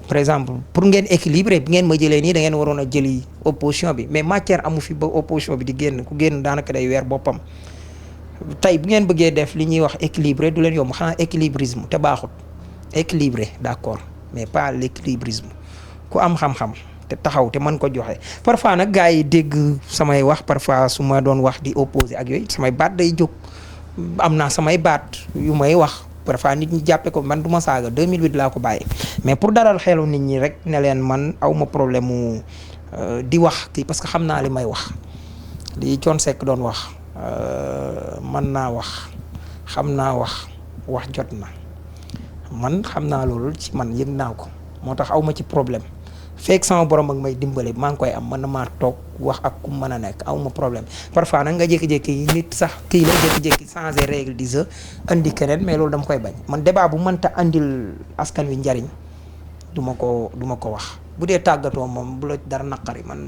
[SPEAKER 2] par exemple pour ngeen équilibré bi ngeen ma jëlee nii da ngeen waroon a jëli opposition bi mais matière amu fi ba opposition bi di génn ku génn daanaka day weer boppam tey bu ngeen bëggee def li ñuy wax équilibré du leen yomb xanaa équilibrisme te baaxut équilibré d'accord mais pas l'équilibrisme ku am xam-xam te taxaw te mën ko joxe parfois nag gars yi dégg samay wax parfois su ma doon wax di opposé ak yooyu samay baat day jóg am naa samay baat yu may wax parfois nit ñi jàppe ko man du ma saaga 2008 laa ko bàyyi mais pour dalal xelu nit ñi rek ne leen man aw ma problème mu di wax kii parce que xam naa li may wax li Thione Seck doon wax mën naa wax xam naa wax jot na man xam naa loolu ci man yëg naa ko moo tax aw ma ci problème fekk sama borom ak may dimbale maa ngi koy am mën na maa toog wax ak ku mën a nekk aw ma problème parfois nag nga jékki-jékki nit sax kii la jékki-jékki changer règle di jeu andi keneen mais loolu dama koy bañ man débat bu mënta andil askan wi njariñ du ma ko wax bu dee tàggatoo moom bu la dara naqari man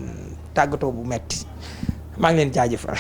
[SPEAKER 2] tàggatoo bu metti maa ngi leen jaajëfal